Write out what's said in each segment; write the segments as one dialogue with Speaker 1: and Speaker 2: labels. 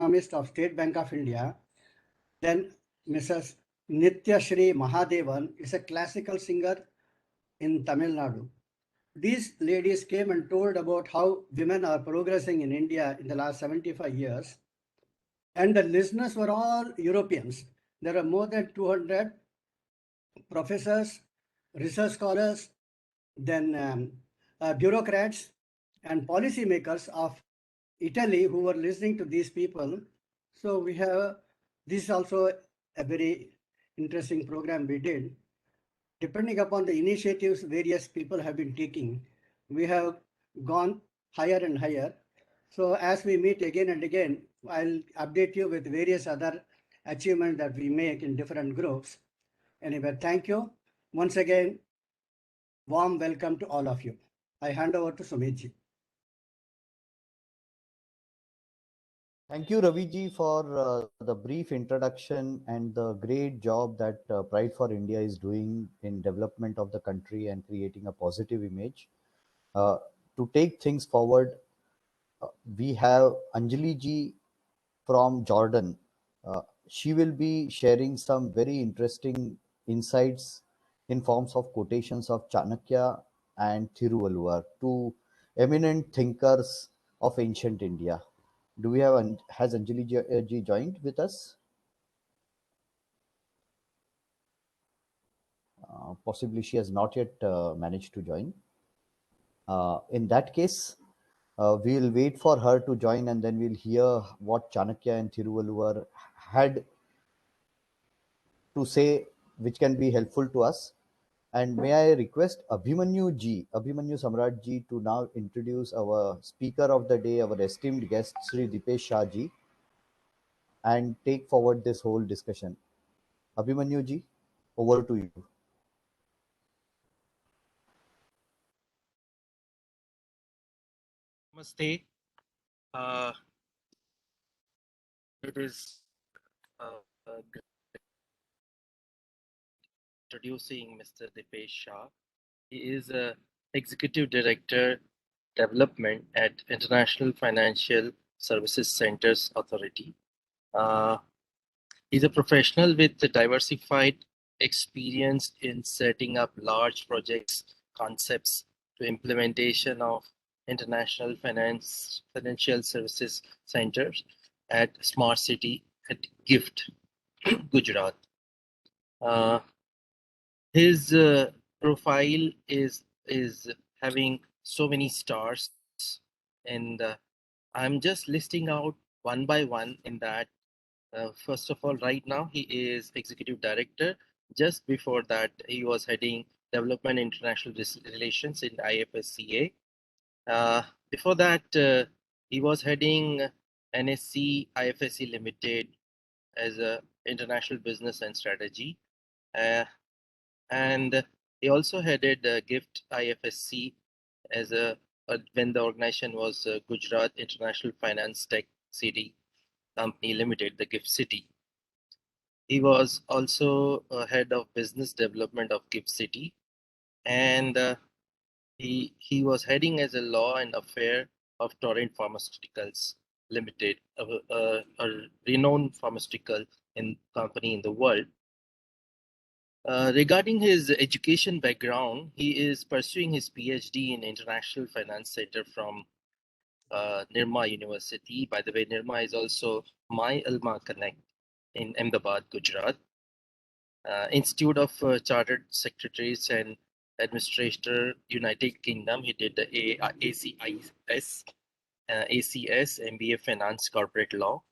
Speaker 1: economist of State Bank of India. Then Mrs. Nitya Shri Mahadevan is a classical singer in Tamil Nadu. These ladies came and told about how women are progressing in India in the last 75 years. And the listeners were all Europeans. There are more than 200 professors, research scholars, then bureaucrats and policymakers of Italy who were listening to these people. So we have this is also a very interesting program we did. Depending upon the initiatives various people have been taking, we have gone higher and higher. So as we meet again and again, I'll update you with various other achievements that we make in different groups. Anyway, thank you. Once again, warm welcome to all of you. I hand over to Sumitji.
Speaker 2: Thank you, Raviji, for the brief introduction and the great job that Pride for India is doing in development of the country and creating a positive image. To take things forward, we have Anjali ji from Jordan. She will be sharing some very interesting insights in forms of quotations of Chanakya and Thiruvalluvar, two eminent thinkers of ancient India. Do we have, has Anjali ji joined with us? Possibly she has not yet managed to join. In that case, we'll wait for her to join and then we'll hear what Chanakya and Thiruvalluvar had to say, which can be helpful to us. And may I request Abhimanyu ji, Abhimanyu Samrat ji, to now introduce our speaker of the day, our esteemed guest, Sri Dipesh Shah ji, and take forward this whole discussion. Abhimanyu ji, over to you.
Speaker 3: Namaste. It is introducing Mr. Dipesh Shah. He is a Executive Director Development at International Financial Services Centers Authority. He's a professional with diversified experience in setting up large projects, concepts to implementation of international financial services centers at Smart City at GIFT, Gujarat. His profile is having so many stars, and I'm just listing out one by one in that. First of all, right now he is executive director. Just before that, he was heading development international relations in IFSCA. Before that, he was heading NSC IFSC Limited as a international business and strategy. And he also headed GIFT IFSC as when the organization was Gujarat International Finance Tech City Company Limited, the GIFT City. He was also head of business development of GIFT City, and he was heading as a law and affair of Torrent Pharmaceuticals Limited, a renowned pharmaceutical company in the world. Regarding his education background, he is pursuing his PhD in International Finance Center from Nirma University. By the way, Nirma is also my alma connect in Ahmedabad, Gujarat. Institute of Chartered Secretaries and Administrator, United Kingdom. He did the ACS, MBA Finance Corporate Law.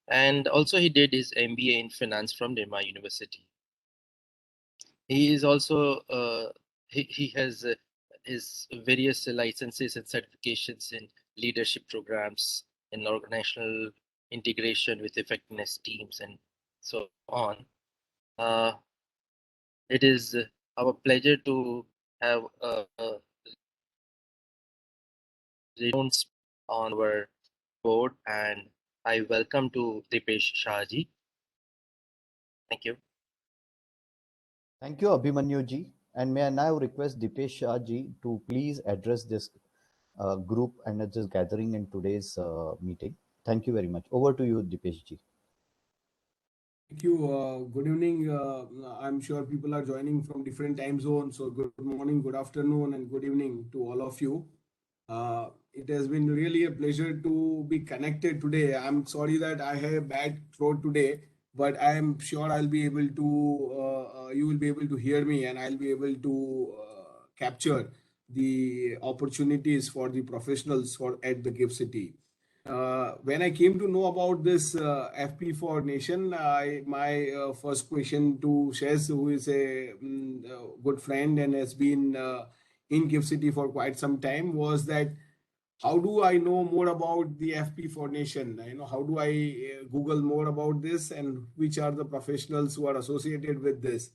Speaker 3: And also he did his MBA in Finance from Nirma University. He is also, he has his various licenses and certifications in leadership programs, in organizational integration with effectiveness teams, and so on. It is our pleasure to have on our board, and I welcome to Dipesh Shah ji. Thank you.
Speaker 2: Thank you, Abhimanyu ji. And may I now request Dipesh Shah ji to please address this group and this gathering in today's meeting. Thank you very much. Over to you, Dipesh ji.
Speaker 4: Thank you. Good evening. I'm sure people are joining from different time zones. So good morning, good afternoon, and good evening to all of you. It has been really a pleasure to be connected today. I'm sorry that I have bad throat today, but I am sure I'll be able to, you will be able to hear me, and I'll be able to capture the opportunities for the professionals for at the Gift City. When I came to know about this FP for Nation, my first question to Shez, who is a good friend and has been in Gift City for quite some time, was that how do I know more about the FP for Nation? How do I Google more about this, and which are the professionals who are associated with this?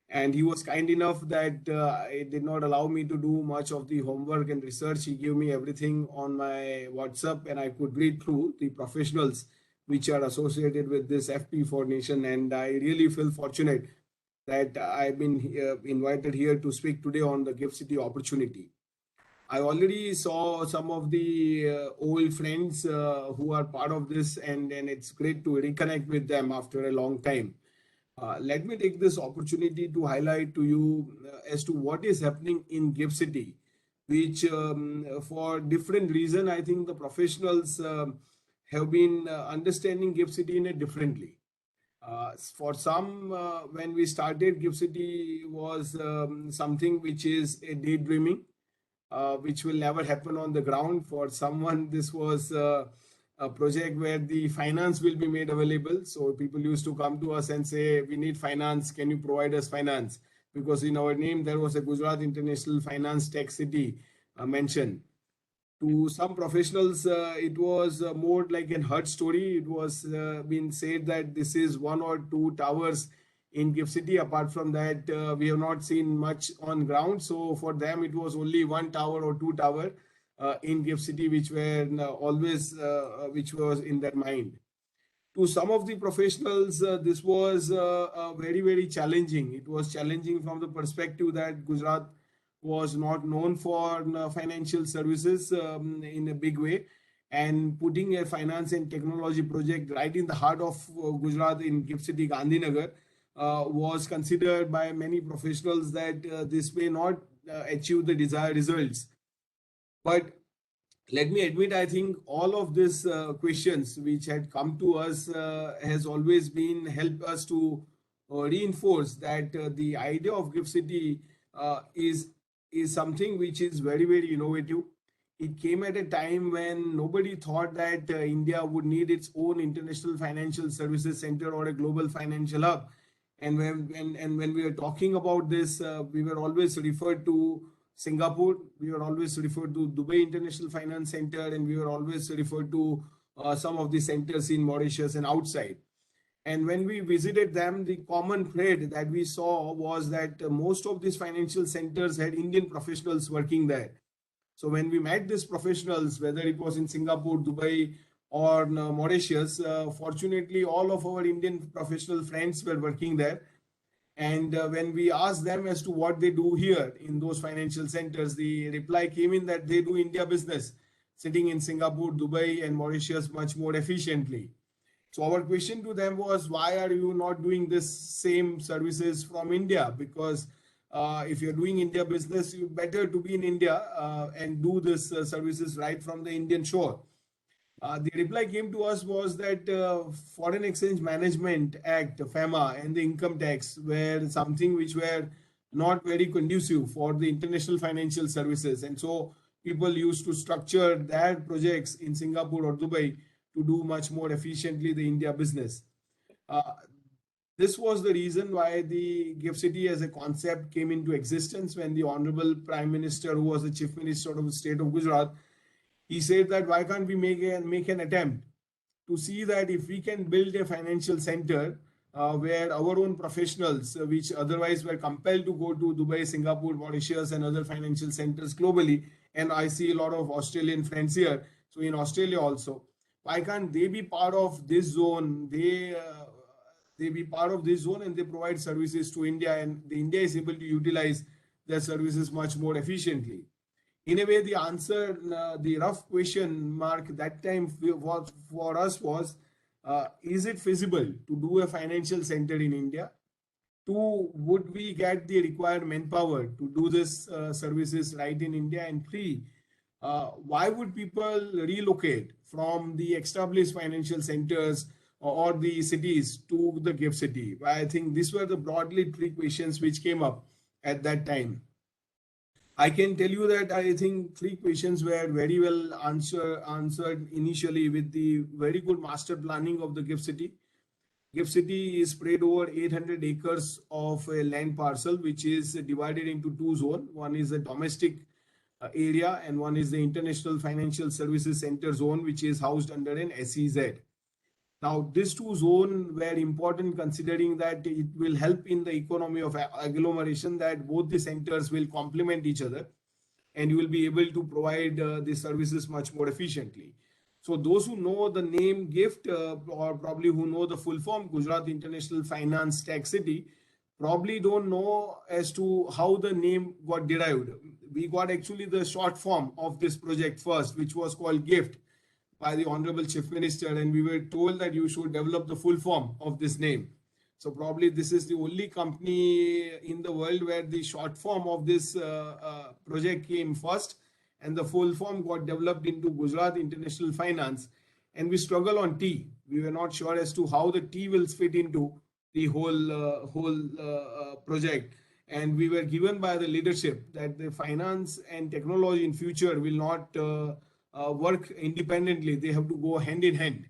Speaker 4: And he was kind enough that it did not allow me to do much of the homework and research. He gave me everything on my WhatsApp, and I could read through the professionals which are associated with this FP for Nation. And I really feel fortunate that I've been invited here to speak today on the Gift City opportunity. I already saw some of the old friends who are part of this, and it's great to reconnect with them after a long time. Let me take this opportunity to highlight to you as to what is happening in Gift City, which for different reason, I think the professionals have been understanding Gift City in a differently. For some, when we started, Gift City was something which is a daydreaming, which will never happen on the ground. For someone, this was a project where the finance will be made available. So people used to come to us and say, we need finance. Can you provide us finance? Because in our name, there was a Gujarat International Finance Tech City mentioned. To some professionals, it was more like an herd story. It was been said that this is one or two towers in Gift City. Apart from that, we have not seen much on ground. So for them, it was only one tower or two tower in Gift City, which were always, which was in their mind. To some of the professionals, this was very, very challenging. It was challenging from the perspective that Gujarat was not known for financial services in a big way. And putting a finance and technology project right in the heart of Gujarat in Gift City, Gandhinagar, was considered by many professionals that this may not achieve the desired results. But let me admit, I think all of these questions which had come to us has always been help us to reinforce that the idea of Gift City is something which is very, very innovative. It came at a time when nobody thought that India would need its own international financial services center or a global financial hub. And when we were talking about this, we were always referred to Singapore, we were always referred to Dubai International Finance Center, and we were always referred to some of the centers in Mauritius and outside. And when we visited them, the common thread that we saw was that most of these financial centers had Indian professionals working there. So when we met these professionals, whether it was in Singapore, Dubai, or Mauritius, fortunately, all of our Indian professional friends were working there. And when we asked them as to what they do here in those financial centers, the reply came in that they do India business, sitting in Singapore, Dubai, and Mauritius much more efficiently. So our question to them was, why are you not doing this same services from India? Because if you're doing India business, you better to be in India and do this services right from the Indian shore. The reply came to us was that Foreign Exchange Management Act, FEMA, and the income tax were something which were not very conducive for the international financial services. And so people used to structure their projects in Singapore or Dubai to do much more efficiently the India business. This was the reason why the Gift City as a concept came into existence when the Honorable Prime Minister, who was the Chief Minister of the state of Gujarat, he said that why can't we make an attempt to see that if we can build a financial center where our own professionals, which otherwise were compelled to go to Dubai, Singapore, Mauritius, and other financial centers globally, and I see a lot of Australian friends here, so in Australia also, why can't they be part of this zone? They be part of this zone and they provide services to India, and the India is able to utilize their services much more efficiently. In a way, the answer, the rough question mark that time was for us was, is it feasible to do a financial center in India? Two, would we get the required manpower to do this services right in India? And three, why would people relocate from the established financial centers or the cities to the gift city? I think these were the broadly three questions which came up at that time. I can tell you that I think three questions were very well answered initially with the very good master planning of the gift city. Gift city is spread over 800 acres of a land parcel, which is divided into two zones. One is the domestic area and one is the International Financial Services Center zone, which is housed under an SEZ. Now, these two zones were important considering that it will help in the economy of agglomeration, that both the centers will complement each other and you will be able to provide the services much more efficiently. So those who know the name GIFT or probably who know the full form Gujarat International Finance Tech City probably don't know as to how the name got derived. We got actually the short form of this project first, which was called GIFT by the Honorable Chief Minister, and we were told that you should develop the full form of this name. So probably this is the only company in the world where the short form of this project came first and the full form got developed into Gujarat International Finance. And we struggle on T. We were not sure as to how the T will fit into the whole project. And we were given by the leadership that the finance and technology in future will not work independently. They have to go hand in hand.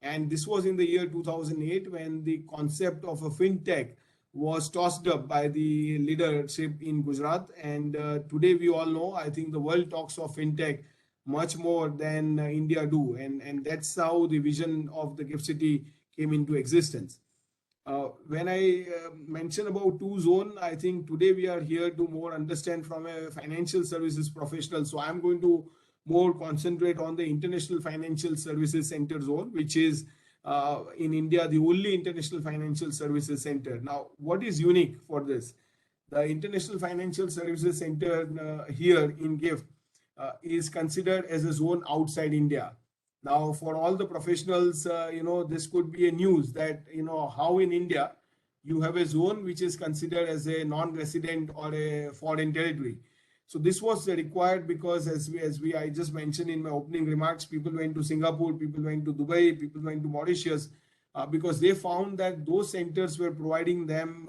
Speaker 4: And this was in the year 2008 when the concept of a fintech was tossed up by the leadership in Gujarat. And today we all know, I think the world talks of fintech much more than India do. And that's how the vision of the gift city came into existence. When I mention about two zone, I think today we are here to more understand from a financial services professional. So I'm going to more concentrate on the International Financial Services Center zone, which is in India, the only International Financial Services Center. Now, what is unique for this? The International Financial Services Center here in GIFT is considered as a zone outside India. Now, for all the professionals, this could be a news that, how in India, you have a zone which is considered as a non-resident or a foreign territory. So this was required because I just mentioned in my opening remarks, people went to Singapore, people went to Dubai, people went to Mauritius, because they found that those centers were providing them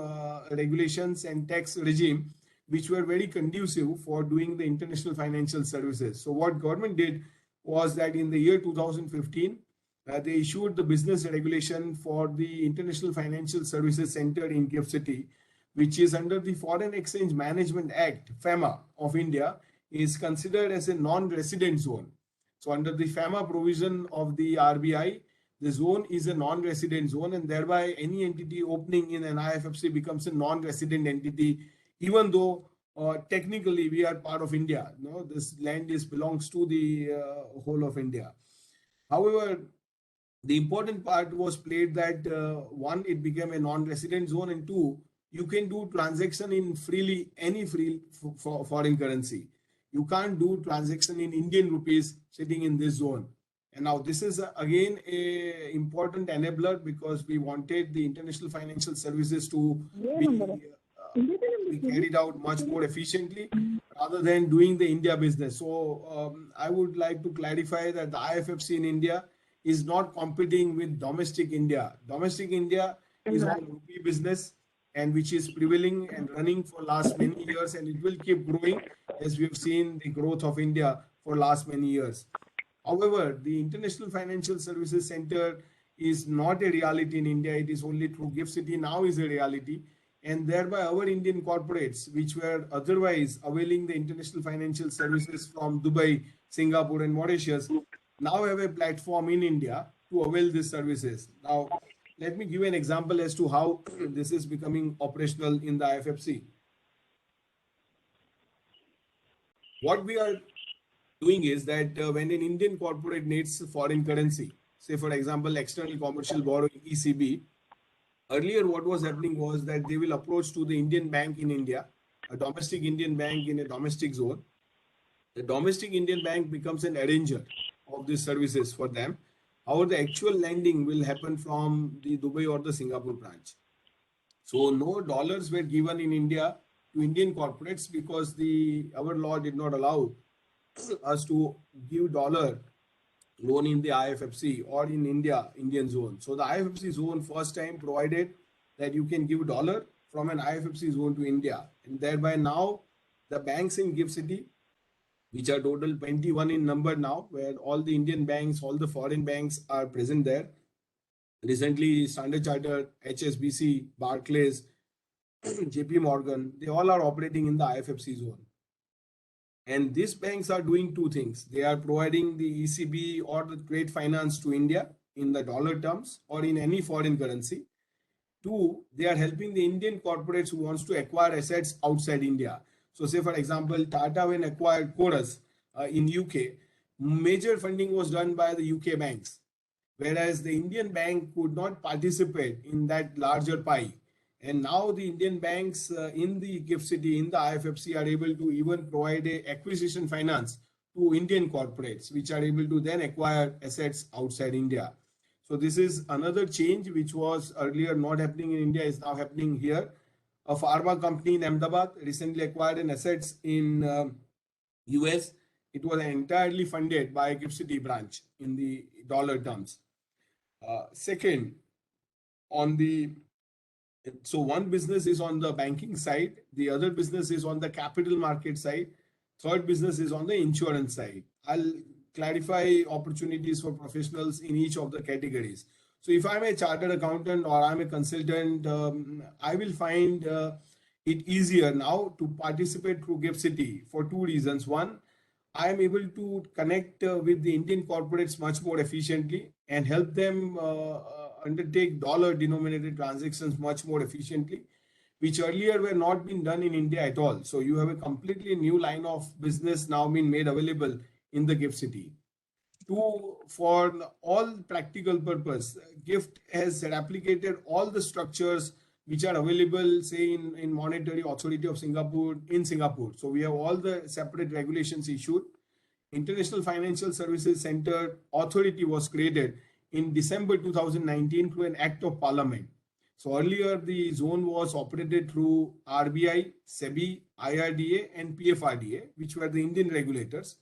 Speaker 4: regulations and tax regime, which were very conducive for doing the international financial services. So what government did was that in the year 2015, they issued the business regulation for the International Financial Services Center in GIFT City, which is under the Foreign Exchange Management Act, FEMA of India, is considered as a non-resident zone. So under the FEMA provision of the RBI, the zone is a non-resident zone, and thereby any entity opening in an IFFC becomes a non-resident entity, even though technically we are part of India. This land belongs to the whole of India. However, the important part was played that one, it became a non-resident zone, and two, you can do transaction in any foreign currency. You can't do transaction in Indian rupees sitting in this zone. And now this is again a important enabler because we wanted the international financial services to be carried out much more efficiently rather than doing the India business. So I would like to clarify that the IFFC in India is not competing with domestic India. Domestic India is all rupee business, and which is prevailing and running for last many years, and it will keep growing as we have seen the growth of India for last many years. However, the International Financial Services Center is not a reality in India. It is only through GIFT City now is a reality, and thereby our Indian corporates, which were otherwise availing the international financial services from Dubai, Singapore, and Mauritius, now have a platform in India to avail these services. Now, let me give you an example as to how this is becoming operational in the IFFC. What we are doing is that when an Indian corporate needs foreign currency, say for example, external commercial borrowing ECB, earlier what was happening was that they will approach to the Indian bank in India, a domestic Indian bank in a domestic zone. the domestic Indian bank becomes an arranger of these services for them. However, the actual lending will happen from the Dubai or the Singapore branch. So no dollars were given in India to Indian corporates because our law did not allow us to give dollar loan in the IFFC or in Indian zone. So the IFFC zone first time provided that you can give dollar from an IFFC zone to India, and thereby now the banks in GIFT City, which are total 21 in number now, where all the Indian banks, all the foreign banks are present there. Recently, Standard Chartered, HSBC, Barclays, JP Morgan, they all are operating in the IFFC zone. And these banks are doing two things. They are providing the ECB or the trade finance to India in the dollar terms or in any foreign currency. Two, they are helping the Indian corporates who wants to acquire assets outside India. So say for example, Tata when acquired Chorus in UK, major funding was done by the UK banks, whereas the Indian bank could not participate in that larger pie. And now the Indian banks in the GIFT City, in the IFFC are able to even provide a acquisition finance to Indian corporates, which are able to then acquire assets outside India. So this is another change which was earlier not happening in India, is now happening here. A pharma company in Ahmedabad recently acquired an assets in US. It was entirely funded by GIFT City branch in the dollar terms. Second, so one business is on the banking side, the other business is on the capital market side, third business is on the insurance side. I'll clarify opportunities for professionals in each of the categories. So if I'm a chartered accountant or I'm a consultant, I will find it easier now to participate through GIFT City for two reasons. One, I am able to connect with the Indian corporates much more efficiently and help them undertake dollar denominated transactions much more efficiently, which earlier were not being done in India at all. So you have a completely new line of business now being made available in the GIFT City. Two, for all practical purpose, GIFT has replicated all the structures which are available, say in Monetary Authority of Singapore, in Singapore. So we have all the separate regulations issued. International Financial Services Center Authority was created in December 2019 through an act of parliament. So earlier the zone was operated through RBI, SEBI, IRDA and PFRDA, which were the Indian regulators.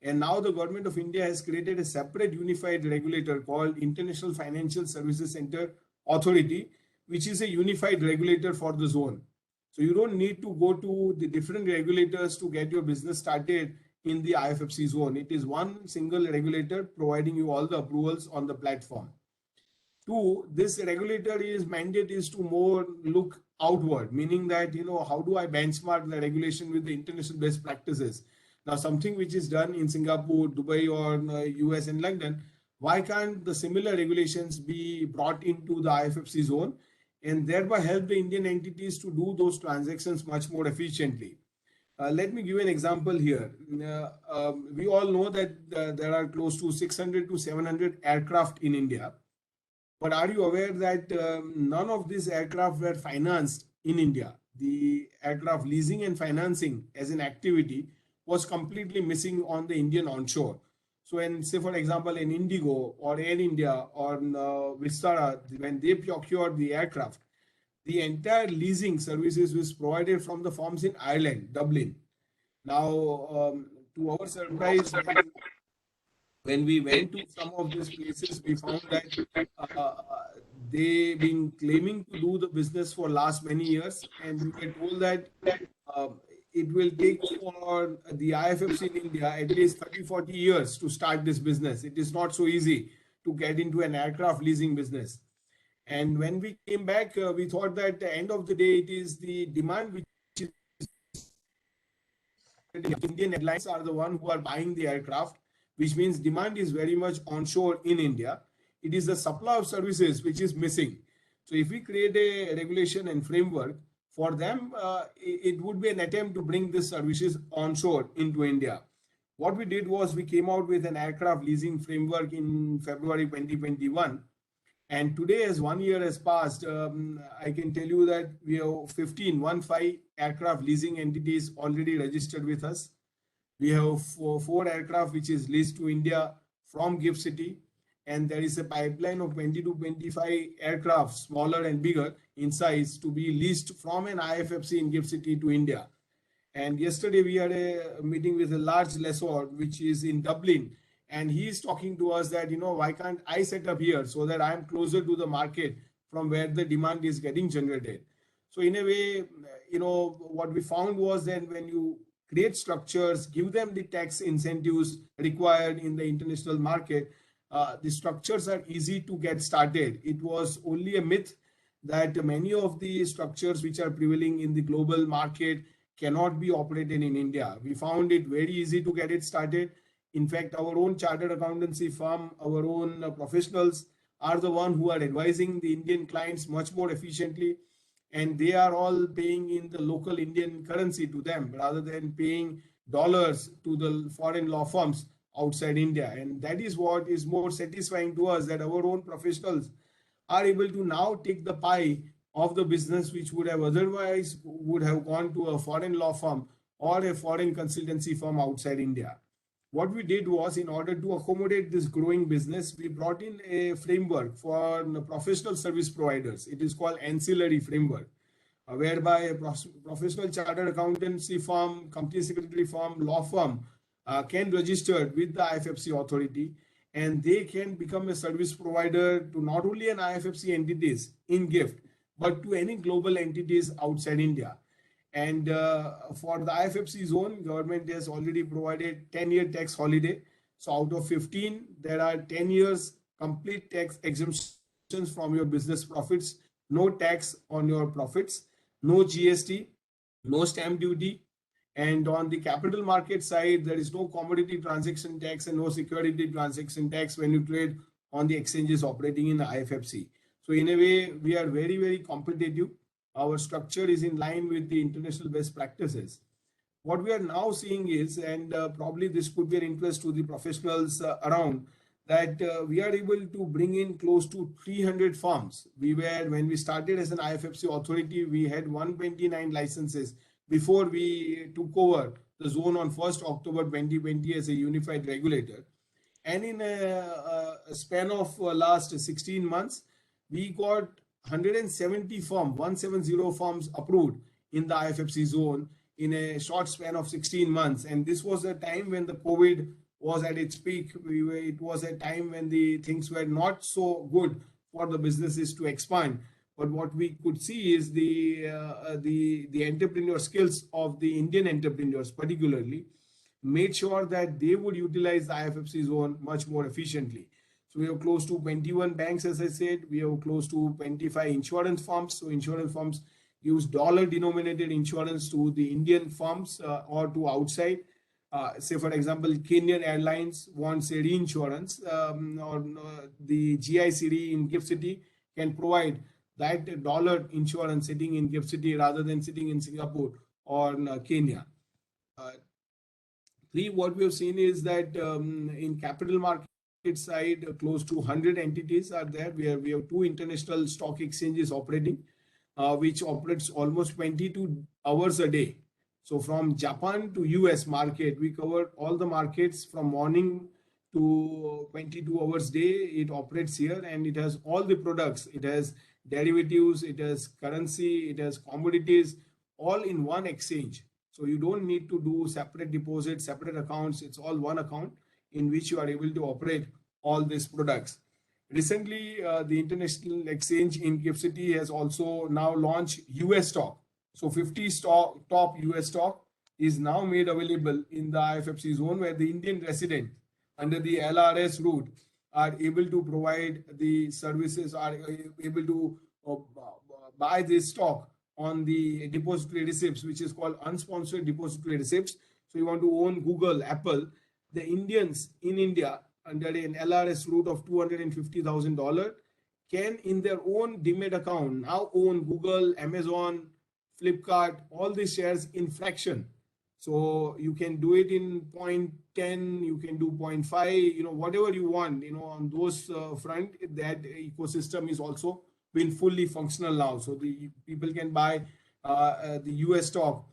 Speaker 4: And now the government of India has created a separate unified regulator called International Financial Services Center Authority, which is a unified regulator for the zone. So you don't need to go to the different regulators to get your business started in the IFFC zone. It is one single regulator providing you all the approvals on the platform. Two, this regulator's mandate is to more look outward, meaning that, how do I benchmark the regulation with the international best practices? Now, something which is done in Singapore, Dubai or US and London, why can't the similar regulations be brought into the IFFC zone and thereby help the Indian entities to do those transactions much more efficiently? Let me give an example here. We all know that there are close to 600 to 700 aircraft in India. But are you aware that none of these aircraft were financed in India? The aircraft leasing and financing as an activity was completely missing on the Indian onshore. So when, say for example, in Indigo or Air India or Vistara, when they procured the aircraft, the entire leasing services was provided from the firms in Ireland, Dublin. Now, to our surprise, when we went to some of these places, we found that they've been claiming to do the business for last many years, and we were told that it will take for the IFFC in India at least 30-40 years to start this business. It is not so easy to get into an aircraft leasing business. And when we came back, we thought that at the end of the day, it is the demand which is the Indian airlines are the one who are buying the aircraft, which means demand is very much onshore in India. It is the supply of services which is missing. So if we create a regulation and framework for them, it would be an attempt to bring these services onshore into India. What we did was we came out with an aircraft leasing framework in February 2021. And today, as 1 year has passed, I can tell you that we have 15 aircraft leasing entities already registered with us. We have four aircraft which is leased to India from GIFT City, and there is a pipeline of 20 to 25 aircraft, smaller and bigger in size, to be leased from an IFFC in GIFT City to India. And yesterday we had a meeting with a large lessor which is in Dublin, and he is talking to us that, why can't I set up here so that I am closer to the market from where the demand is getting generated. So in a way, what we found was that when you create structures, give them the tax incentives required in the international market, the structures are easy to get started. It was only a myth that many of the structures which are prevailing in the global market cannot be operated in India. We found it very easy to get it started. In fact, our own chartered accountancy firm, our own professionals are the one who are advising the Indian clients much more efficiently, and they are all paying in the local Indian currency to them rather than paying dollars to the foreign law firms outside India. And that is what is more satisfying to us, that our own professionals are able to now take the pie of the business which would have otherwise would have gone to a foreign law firm or a foreign consultancy firm outside India. What we did was, in order to accommodate this growing business, we brought in a framework for professional service providers. It is called Ancillary Framework, whereby a professional chartered accountancy firm, company secretary firm, law firm can register with the IFFC authority, and they can become a service provider to not only an IFFC entities in GIFT, but to any global entities outside India. And for the IFFC zone, government has already provided 10-year tax holiday. So out of 15, there are 10 years complete tax exemptions from your business profits, no tax on your profits, no GST, no stamp duty. And on the capital market side, there is no commodity transaction tax and no security transaction tax when you trade on the exchanges operating in the IFFC. So in a way, we are very, very competitive. Our structure is in line with the international best practices. What we are now seeing is, and probably this could be an interest to the professionals around, that we are able to bring in close to 300 firms. When we started as an IFFC authority, we had 129 licenses before we took over the zone on 1st October 2020 as a unified regulator. And in a span of last 16 months, we got 170 firms approved in the IFFC zone in a short span of 16 months. And this was a time when the COVID was at its peak. It was a time when the things were not so good for the businesses to expand. But what we could see is the entrepreneur skills of the Indian entrepreneurs particularly made sure that they would utilize the IFFC zone much more efficiently. So we have close to 21 banks, as I said. We have close to 25 insurance firms. So insurance firms use dollar-denominated insurance to the Indian firms or to outside. Say, for example, Kenyan Airlines wants a reinsurance, or the GICD in GIFT City can provide that dollar insurance sitting in GIFT City rather than sitting in Singapore or Kenya. What we have seen is that in capital market side, close to 100 entities are there. We have 2 international stock exchanges operating, which operates almost 22 hours a day. So from Japan to US market, we cover all the markets from morning to 22 hours day. It operates here, and it has all the products. It has derivatives, it has currency, it has commodities, all in one exchange. So you don't need to do separate deposits, separate accounts. It's all one account in which you are able to operate all these products. Recently, the International Exchange in GIFT City has also now launched US stock. So 50 top US stock is now made available in the IFFC zone, where the Indian resident under the LRS route are able to provide the services, are able to buy this stock on the depository receipts, which is called unsponsored depository receipts. So you want to own Google, Apple. The Indians in India under an LRS route of $250,000 can, in their own demat account, now own Google, Amazon, Flipkart, all these shares in fraction. So you can do it in 0.10, you can do 0.5, whatever you want, on those front. That ecosystem is also been fully functional now. So the people can buy the US stock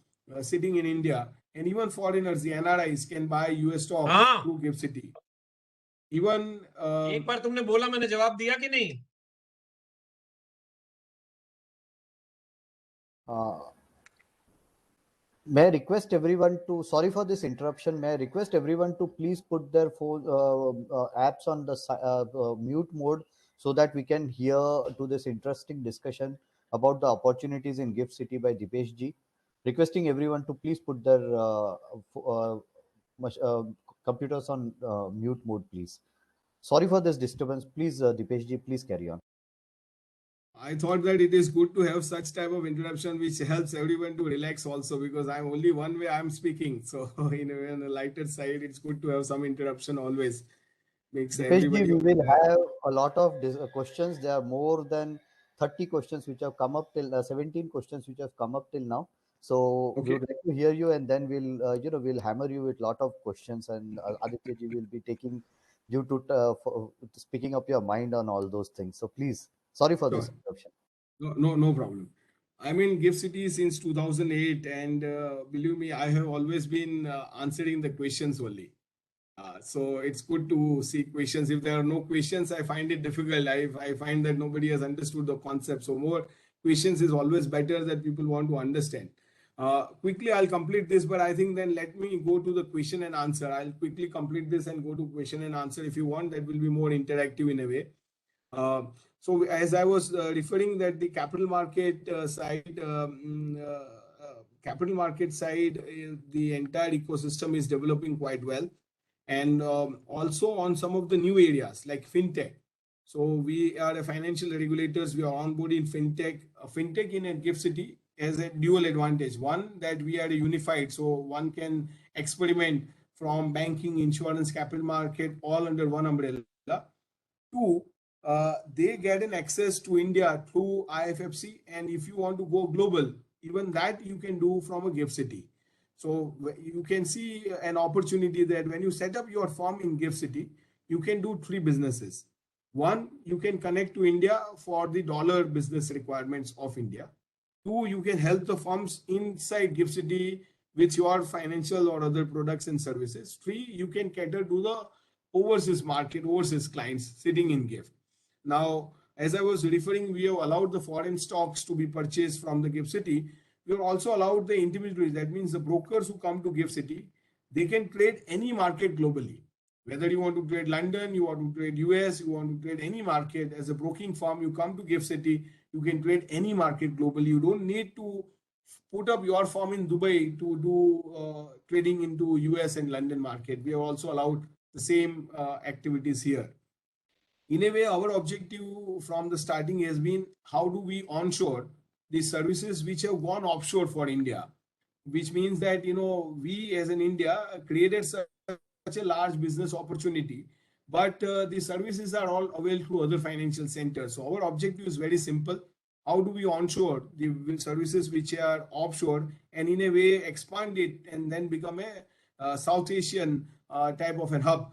Speaker 4: sitting in India and even foreigners, the NRIs, can buy US stocks
Speaker 5: हाँ।
Speaker 4: through GIFT City. Even
Speaker 5: एक बार तुमने बोला, मैंने जवाब दिया कि नहीं?
Speaker 2: May I request everyone to, sorry for this interruption, may I request everyone to please put their phone apps on the mute mode so that we can hear to this interesting discussion about the opportunities in GIFT City by Dipesh ji. Requesting everyone to please put their computers on mute mode, please. Sorry for this disturbance. Please, Dipesh ji, please carry on.
Speaker 4: I thought that it is good to have such type of introduction which helps everyone to relax also, because I'm only one way I'm speaking. So in a lighter side, it's good to have some interruption always. Makes
Speaker 2: Dipesh ji,
Speaker 4: everybody.
Speaker 2: we will have a lot of questions. There are more than 30 questions which have come up till 17 questions which have come up till now. So we
Speaker 4: Okay.
Speaker 2: would like to hear you, and then we'll hammer you with a lot of questions, and Aditya ji will be taking you to speaking up your mind on all those things. So please, sorry for this
Speaker 4: Sure.
Speaker 2: interruption.
Speaker 4: No problem. I'm in GIFT City since 2008, and believe me, I have always been answering the questions only. So it's good to see questions. If there are no questions, I find it difficult. I find that nobody has understood the concept. So more questions is always better, that people want to understand. Quickly, I'll complete this, but I think then let me go to the question and answer. I'll quickly complete this and go to question and answer. If you want, that will be more interactive in a way. So as I was referring that the capital market side, the entire ecosystem is developing quite well, and also on some of the new areas like fintech. So we are a financial regulators. We are onboarding fintech. Fintech in a GIFT City has a dual advantage. One, that we are unified, so one can experiment from banking, insurance, capital market, all under one umbrella. Two, they get an access to India through IFFC, and if you want to go global, even that you can do from a GIFT City. So you can see an opportunity that when you set up your firm in GIFT City, you can do three businesses. One, you can connect to India for the dollar business requirements of India. Two, you can help the firms inside GIFT City with your financial or other products and services. Three, you can cater to the overseas market, overseas clients sitting in GIFT. Now, as I was referring, we have allowed the foreign stocks to be purchased from the GIFT City. We have also allowed the intermediaries, that means the brokers who come to GIFT City, they can trade any market globally. Whether you want to trade London, you want to trade US, you want to trade any market, as a broking firm, you come to GIFT City, you can trade any market globally. You don't need to put up your firm in Dubai to do trading into US and London market. We have also allowed the same activities here. In a way, our objective from the starting has been, how do we onshore the services which have gone offshore for India, which means that, we as an India created such a large business opportunity, but the services are all available through other financial centers. So our objective is very simple. How do we onshore the services which are offshore, and in a way expand it and then become a South Asian type of a hub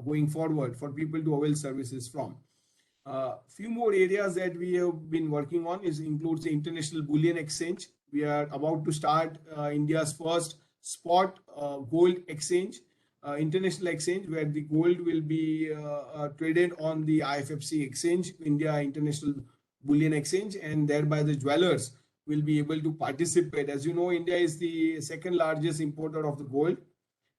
Speaker 4: going forward for people to avail services from. Few more areas that we have been working on includes the international bullion exchange. We are about to start India's first spot gold exchange, international exchange, where the gold will be traded on the IFFC exchange, India International Bullion Exchange, and thereby the jewelers will be able to participate. As you know, India is the second largest importer of the gold,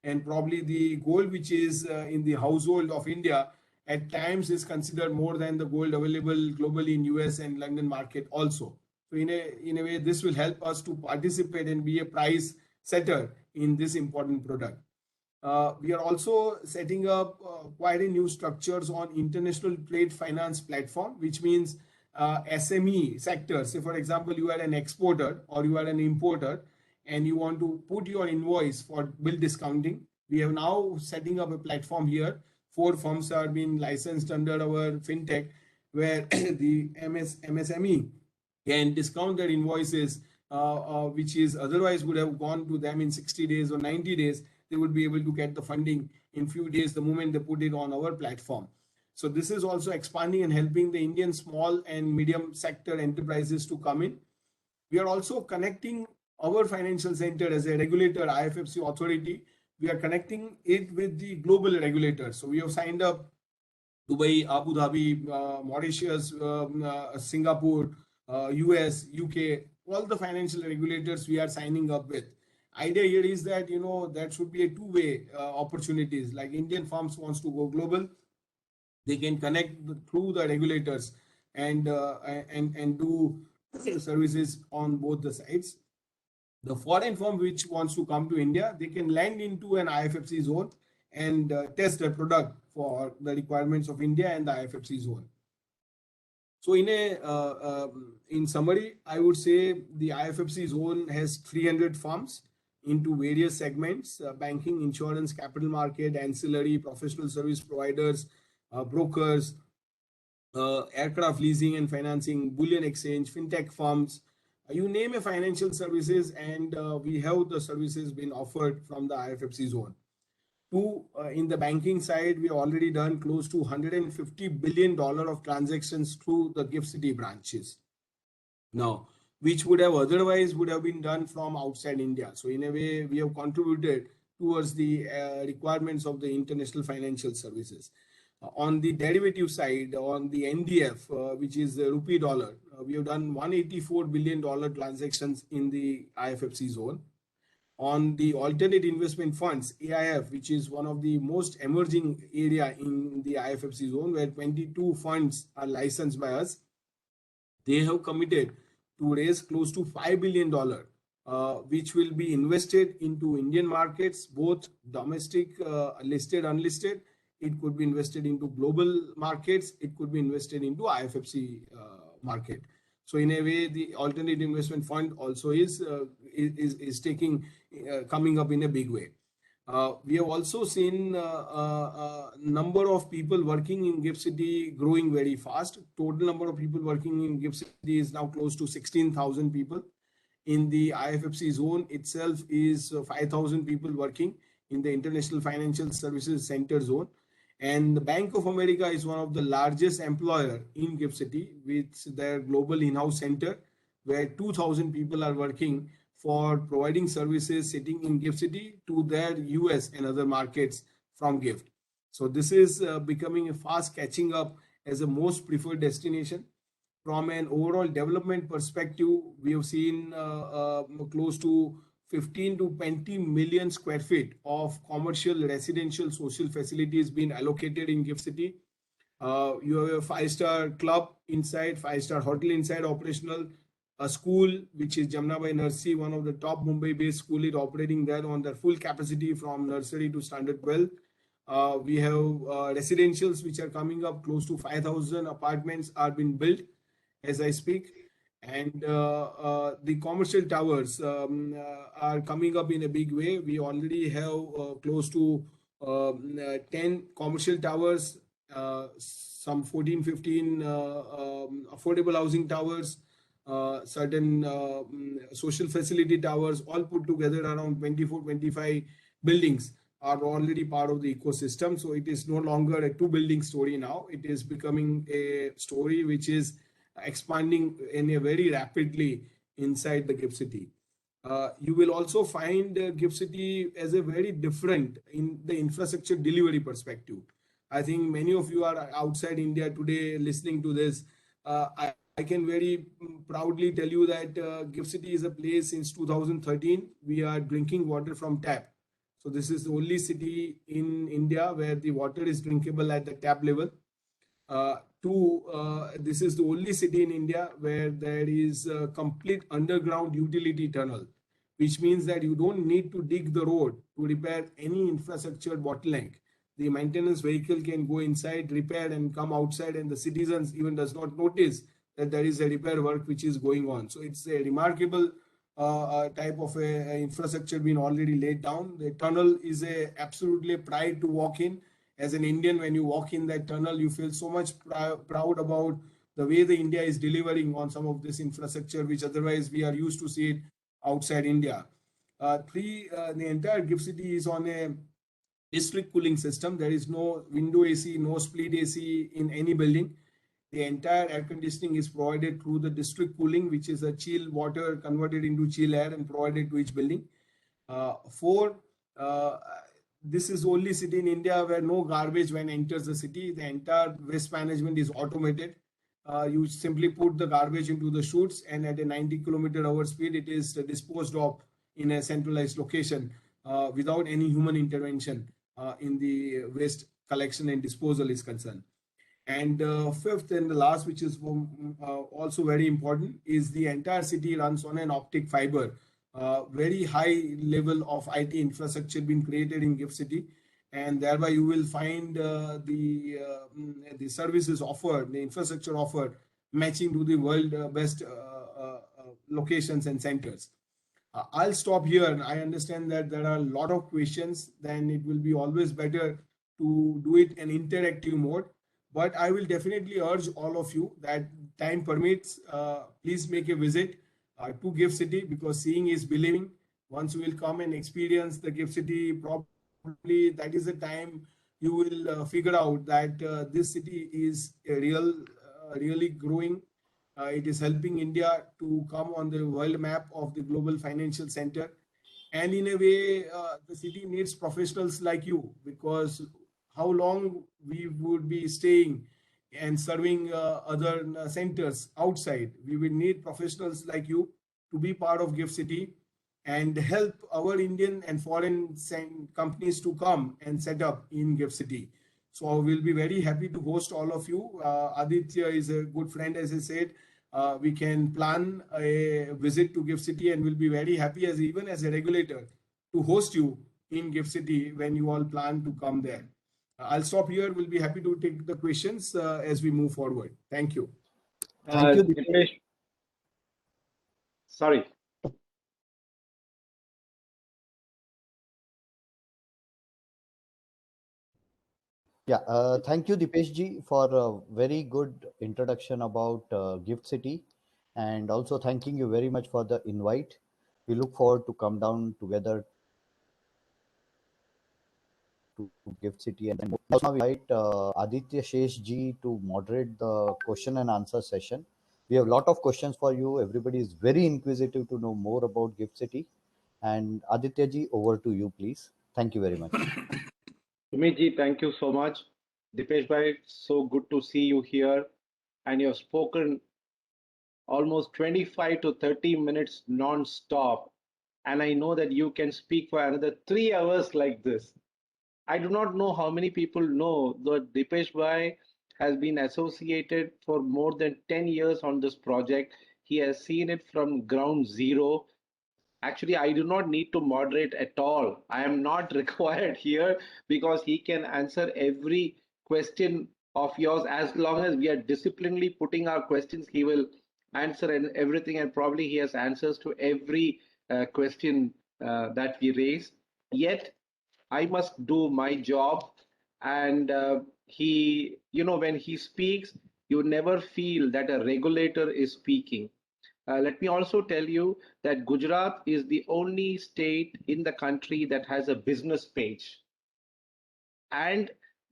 Speaker 4: and probably the gold which is in the household of India at times is considered more than the gold available globally in US and London market also. So in a way, this will help us to participate and be a price setter in this important product. We are also setting up quite a new structures on international trade finance platform, which means SME sector. Say, for example, you are an exporter or you are an importer and you want to put your invoice for bill discounting. We have now setting up a platform here. 4 firms are being licensed under our fintech, where the MSME can discount their invoices, which is otherwise would have gone to them in 60 days or 90 days. They would be able to get the funding in few days the moment they put it on our platform. So this is also expanding and helping the Indian small and medium sector enterprises to come in. We are also connecting our financial center as a regulator, IFFC authority, we are connecting it with the global regulators. So we have signed up Dubai, Abu Dhabi, Mauritius, Singapore, US, UK, all the financial regulators we are signing up with. Idea here is that, you know, that should be a two-way opportunities. Like Indian firms wants to go global, they can connect through the regulators and do services on both the sides. The foreign firm which wants to come to India, they can land into an IFFC zone and test their product for the requirements of India and the IFFC zone. So in summary, I would say the IFFC zone has 300 firms into various segments: banking, insurance, capital market, ancillary, professional service providers, brokers, aircraft leasing and financing, bullion exchange, fintech firms. You name a financial services, and we have the services been offered from the IFFC zone. In the banking side, we already done close to $150 billion of transactions through the GIFT City branches. Now, which would have otherwise would have been done from outside India. So in a way, we have contributed towards the requirements of the international financial services. On the derivative side, on the NDF, which is the rupee dollar, we have done $184 billion transactions in the IFFC zone. On the alternate investment funds, AIF, which is one of the most emerging area in the IFFC zone, where 22 funds are licensed by us, they have committed to raise close to $5 billion, which will be invested into Indian markets, both domestic, listed, unlisted. It could be invested into global markets. It could be invested into IFFC market. So in a way, the alternate investment fund also is coming up in a big way. We have also seen number of people working in GIFT City growing very fast. Total number of people working in GIFT City is now close to 16,000 people. In the IFFC zone itself is 5,000 people working in the International Financial Services Center zone. And the Bank of America is one of the largest employer in GIFT City with their global in-house center, where 2,000 people are working for providing services sitting in GIFT City to their US and other markets from GIFT. So this is becoming a fast catching up as a most preferred destination. From an overall development perspective, we have seen close to 15 to 20 million square feet of commercial, residential, social facilities being allocated in GIFT City. You have a 5-star club inside, 5-star hotel inside operational, a school which is Jamnabai Nursery, one of the top Mumbai-based school, is operating there on their full capacity from nursery to standard 12. We have residentials which are coming up, close to 5,000 apartments are being built as I speak. And the commercial towers are coming up in a big way. We already have close to 10 commercial towers, some 14, 15 affordable housing towers, certain social facility towers, all put together around 24, 25 buildings are already part of the ecosystem. So it is no longer a 2-building story now. It is becoming a story which is expanding in a very rapidly inside the GIFT City. You will also find GIFT City as a very different in the infrastructure delivery perspective. I think many of you are outside India today listening to this. I can very proudly tell you that GIFT City is a place since 2013. We are drinking water from tap. So this is the only city in India where the water is drinkable at the tap level. This is the only city in India where there is a complete underground utility tunnel, which means that you don't need to dig the road to repair any infrastructure bottleneck. The maintenance vehicle can go inside, repair, and come outside, and the citizens even does not notice that there is a repair work which is going on. So it's a remarkable type of a infrastructure being already laid down. The tunnel is absolutely a pride to walk in. As an Indian, when you walk in that tunnel, you feel so much proud about the way the India is delivering on some of this infrastructure, which otherwise we are used to see it outside India. The entire GIFT City is on a district cooling system. There is no window AC, no split AC in any building. The entire air conditioning is provided through the district cooling, which is a chill water converted into chill air and provided to each building. 4, this is only city in India where no garbage when enters the city. The entire waste management is automated. You simply put the garbage into the chutes, and at a 90-kilometer-hour speed, it is disposed of in a centralized location without any human intervention in the waste collection and disposal is concerned. And 5th and the last, which is also very important, is the entire city runs on an optic fiber. Very high level of IT infrastructure being created in GIFT City, and thereby you will find the services offered, the infrastructure offered, matching to the world best locations and centers. I'll stop here. I understand that there are a lot of questions. Then it will be always better to do it in interactive mode. But I will definitely urge all of you that time permits, please make a visit to GIFT City, because seeing is believing. Once you will come and experience the GIFT City, probably that is the time you will figure out that this city is really growing. It is helping India to come on the world map of the global financial center. And in a way, the city needs professionals like you, because how long we would be staying and serving other centers outside. We will need professionals like you to be part of GIFT City and help our Indian and foreign companies to come and set up in GIFT City. So we'll be very happy to host all of you. Aditya is a good friend, as I said. We can plan a visit to GIFT City, and we'll be very happy even as a regulator to host you in GIFT City when you all plan to come there. I'll stop here. We'll be happy to take the questions as we move forward. Thank you.
Speaker 2: Thank you,
Speaker 6: Dipesh. Sorry.
Speaker 2: Yeah, thank you, Dipesh ji, for a very good introduction about GIFT City, and also thanking you very much for the invite. We look forward to come down together to GIFT City. And then now we invite Aditya Shesh ji to moderate the question and answer session. We have a lot of questions for you. Everybody is very inquisitive to know more about GIFT City. And Aditya ji, over to you, please. Thank you very much.
Speaker 6: Sumit ji, thank you so much. Dipesh bhai, so good to see you here. And you have spoken almost 25 to 30 minutes non-stop. And I know that you can speak for another 3 hours like this. I do not know how many people know that Dipesh bhai has been associated for more than 10 years on this project. He has seen it from ground zero. Actually, I do not need to moderate at all. I am not required here because he can answer every question of yours. As long as we are disciplinedly putting our questions, he will answer and everything, and probably he has answers to every question that we raise. Yet, I must do my job, and he, when he speaks, you never feel that a regulator is speaking. Let me also tell you that Gujarat is the only state in the country that has a business page. And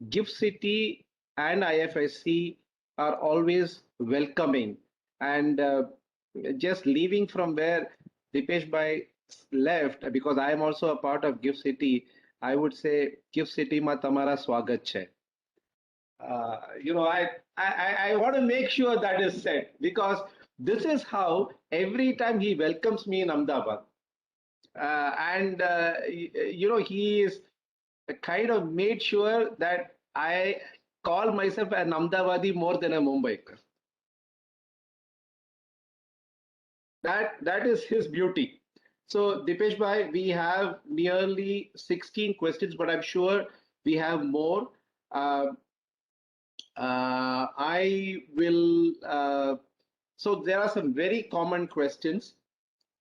Speaker 6: GIFT City and IFSC are always welcoming. And just leaving from where Dipesh bhai left, because I am also a part of GIFT City, I would say GIFT City ma tamara swagat chhe. I want to make sure that is said, because this is how every time he welcomes me in Ahmedabad. He is kind of made sure that I call myself an Ahmedabadi more than a Mumbaiker. That is his beauty. So Dipesh bhai, we have nearly 16 questions, but I'm sure we have more. I will. So there are some very common questions.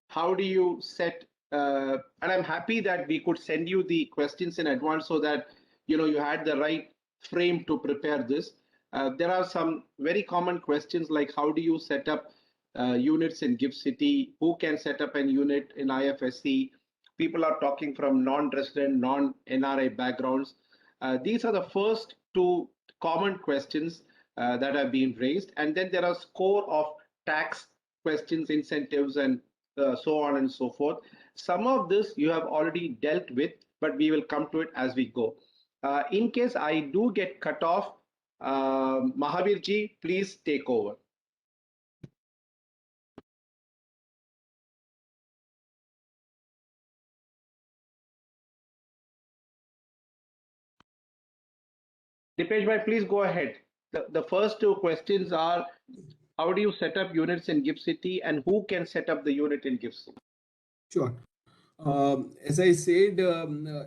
Speaker 6: How do you set? And I'm happy that we could send you the questions in advance so that you had the right frame to prepare this. There are some very common questions like how do you set up units in GIFT City? Who can set up an unit in IFSC? People are talking from non-resident, non-NRI backgrounds. These are the first two common questions. that have been raised. And then there are score of tax questions, incentives, and so on and so forth. Some of this you have already dealt with, but we will come to it as we go. In case I do get cut off, Mahavir ji, please take over. Dipesh bhai, please go ahead. The first two questions are, how do you set up units in GIFT City, and who can set up the unit in GIFT City?
Speaker 4: Sure. As I said,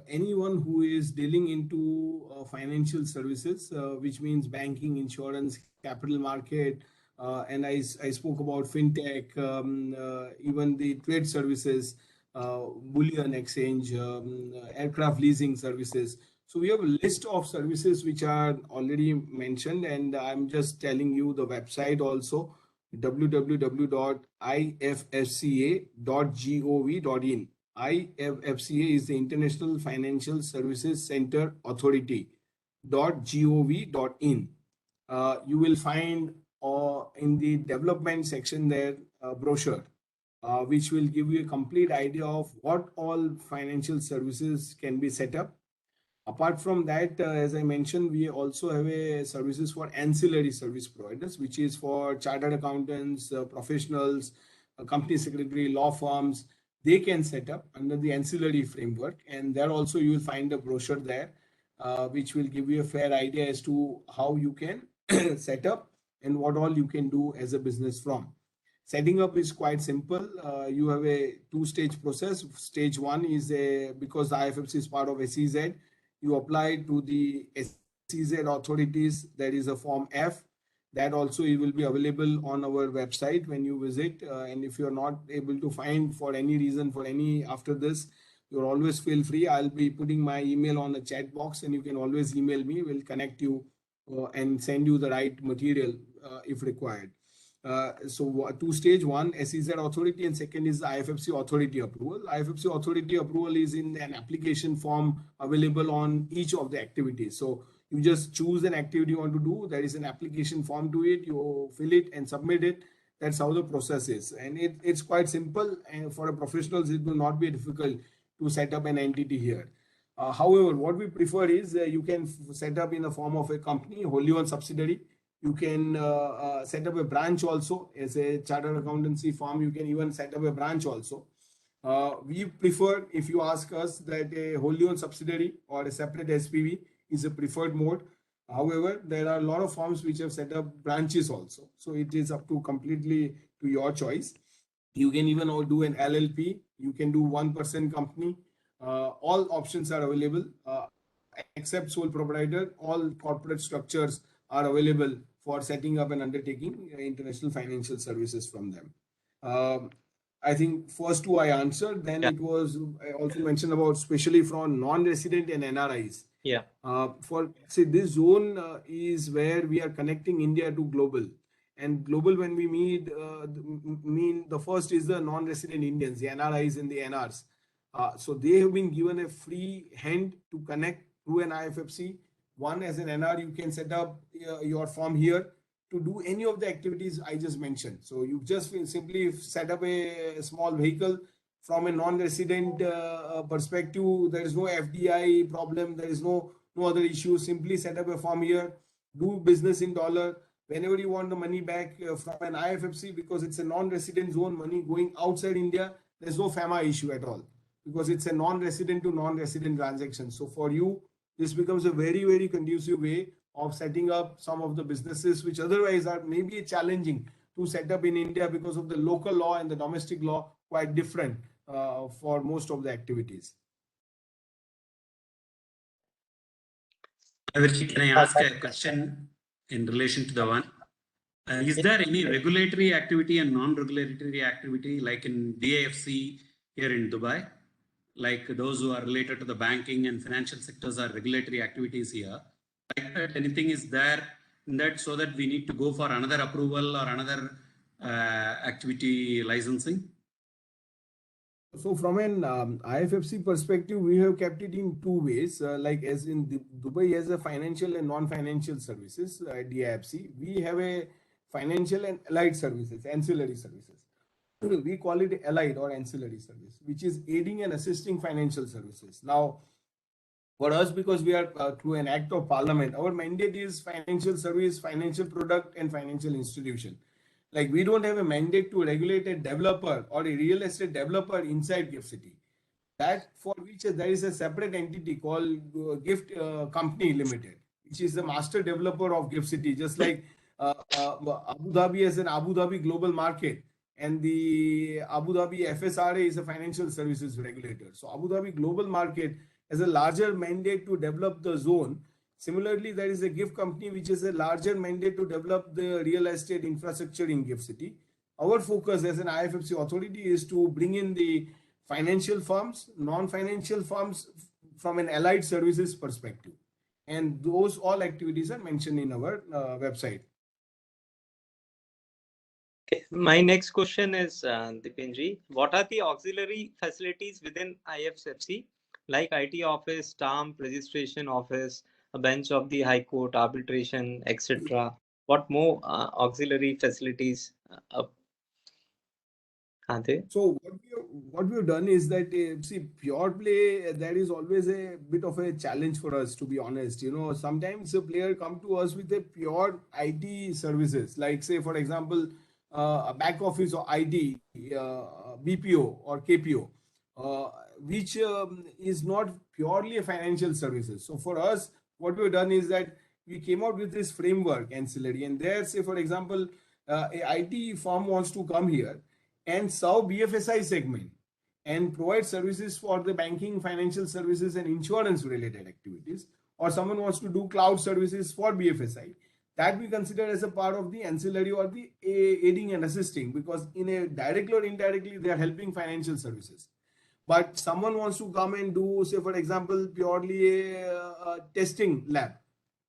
Speaker 4: anyone who is dealing into financial services, which means banking, insurance, capital market, and I spoke about fintech, even the trade services, bullion exchange, aircraft leasing services. So we have a list of services which are already mentioned, and I'm just telling you the website also, www.ifsca.gov.in. IFSCA is the International Financial Services Center Authority.gov.in. You will find in the development section there a brochure which will give you a complete idea of what all financial services can be set up. Apart from that, as I mentioned, we also have a services for ancillary service providers, which is for chartered accountants, professionals, company secretary, law firms. They can set up under the ancillary framework, and there also you will find a brochure there, which will give you a fair idea as to how you can set up and what all you can do as a business from. Setting up is quite simple. You have a two-stage process. Stage one is because the IFFC is part of SEZ, you apply to the SEZ authorities. There is a form F that also it will be available on our website when you visit. And if you're not able to find for any reason, after this, you're always feel free. I'll be putting my email on the chat box, and you can always email me. We'll connect you and send you the right material if required. So two-stage, one SEZ authority, and second is the IFFC authority approval. IFFC authority approval is in an application form available on each of the activities. So you just choose an activity you want to do. There is an application form to it. You fill it and submit it. That's how the process is. And it's quite simple. And for a professionals, it will not be difficult to set up an entity here. However, what we prefer is you can set up in the form of a company, wholly owned subsidiary. You can set up a branch also as a chartered accountancy firm. You can even set up a branch also. We prefer, if you ask us, that a wholly owned subsidiary or a separate SPV is a preferred mode. However, there are a lot of firms which have set up branches also. So it is up to completely to your choice. You can even do an LLP. You can do 1% company. All options are available except sole proprietor. All corporate structures are available for setting up and undertaking international financial services from them. I think first two I answered. Then it was I also mentioned about especially from non-resident and NRIs.
Speaker 5: Yeah.
Speaker 4: This zone is where we are connecting India to global. And global, when we mean the first is the non-resident Indians, the NRIs and the NRs. So they have been given a free hand to connect through an IFFC. One, as an NR, you can set up your firm here to do any of the activities I just mentioned. So you just simply set up a small vehicle from a non-resident perspective. There is no FDI problem. There is no other issue. Simply set up a firm here, do business in dollar. Whenever you want the money back from an IFFC, because it's a non-resident zone, money going outside India, there's no FAMA issue at all because it's a non-resident to non-resident transaction. So for you, this becomes a very, very conducive way of setting up some of the businesses which otherwise are maybe challenging to set up in India because of the local law and the domestic law quite different for most of the activities.
Speaker 7: Avirji, can I ask a question in relation to the one? Is there any regulatory activity and non-regulatory activity like in DIFC here in Dubai? Like those who are related to the banking and financial sectors are regulatory activities here. Like that, anything is there in that so that we need to go for another approval or another activity licensing?
Speaker 4: So from an IFFC perspective, we have kept it in two ways. Like as in Dubai has a financial and non-financial services at DIFC. We have a financial and allied services, ancillary services. We call it allied or ancillary service, which is aiding and assisting financial services. Now, for us, because we are through an act of parliament, our mandate is financial service, financial product, and financial institution. Like we don't have a mandate to regulate a developer or a real estate developer inside GIFT City. That for which there is a separate entity called Gift Company Limited, which is the master developer of GIFT City, just like Abu Dhabi is an Abu Dhabi global market, and the Abu Dhabi FSRA is a financial services regulator. So Abu Dhabi global market has a larger mandate to develop the zone. Similarly, there is a GIFT company which is a larger mandate to develop the real estate infrastructure in GIFT City. Our focus as an IFFC authority is to bring in the financial firms, non-financial firms from an allied services perspective. And those all activities are mentioned in our website.
Speaker 8: Okay. My next question is, Dipenji, what are the auxiliary facilities within IFSC, like IT office, stamp, registration office, a bench of the High Court, arbitration, etc.? What more auxiliary facilities are there?
Speaker 4: So what we have done is that see, pure play, there is always a bit of a challenge for us, to be honest. You know, sometimes a player come to us with a pure IT services, like say for example, a back office or IT, BPO or KPO, which is not purely a financial services. So for us, what we've done is that we came out with this framework ancillary, and there, say for example, a IT firm wants to come here and serve BFSI segment and provide services for the banking, financial services, and insurance related activities, or someone wants to do cloud services for BFSI, that we consider as a part of the ancillary or the aiding and assisting, because in a directly or indirectly they are helping financial services. But someone wants to come and do, say for example, purely a testing lab,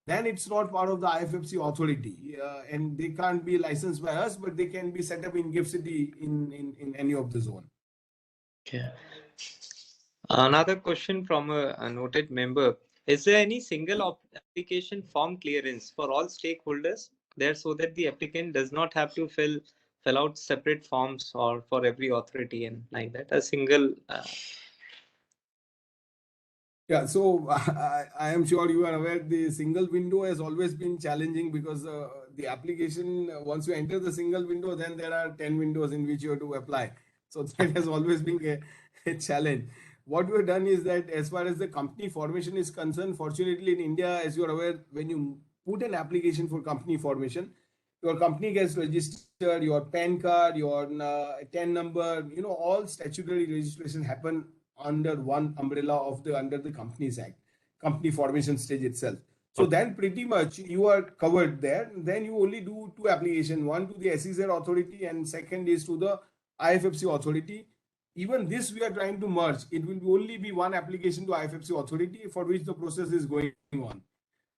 Speaker 4: then it's not part of the IFFC authority, and they can't be licensed by us, but they can be set up in GIFT City in any of the zone.
Speaker 8: Okay. Another question from a noted member. Is there any single application form clearance for all stakeholders there, so that the applicant does not have to fill out separate forms or for every authority and like that? A single
Speaker 4: Yeah, so I am sure you are aware the single window has always been challenging, because the application, once you enter the single window, then there are 10 windows in which you have to apply. So that has always been a challenge. What we have done is that as far as the company formation is concerned, fortunately in India, as you are aware, when you put an application for company formation, your company gets registered, your PAN card, your TAN number, you know, all statutory registration happen under one umbrella of under the Companies Act, company formation stage itself. So then pretty much you are covered there. Then you only do two applications, one to the SEZ authority and second is to the IFFC authority. Even this we are trying to merge. It will only be one application to IFFC authority, for which the process is going on.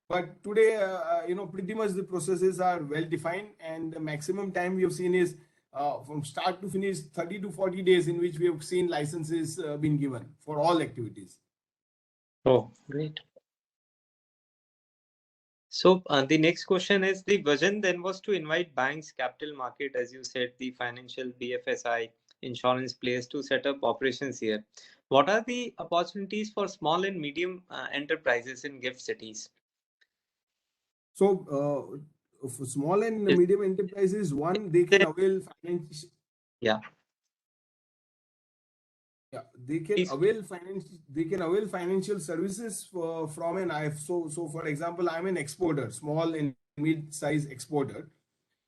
Speaker 4: But today, you know, pretty much the processes are well defined, and the maximum time we have seen is from start to finish 30 to 40 days, in which we have seen licenses being given for all activities.
Speaker 8: Oh, great. So the next question is, the vision then was to invite banks, capital market, as you said, the financial, BFSI, insurance players to set up operations here. What are the opportunities for small and medium enterprises in GIFT cities?
Speaker 4: So for small and medium enterprises, one, they can avail finance.
Speaker 8: Yeah.
Speaker 4: Yeah, they can avail financial services from an IF. So for example, I'm an exporter, small and mid-size exporter.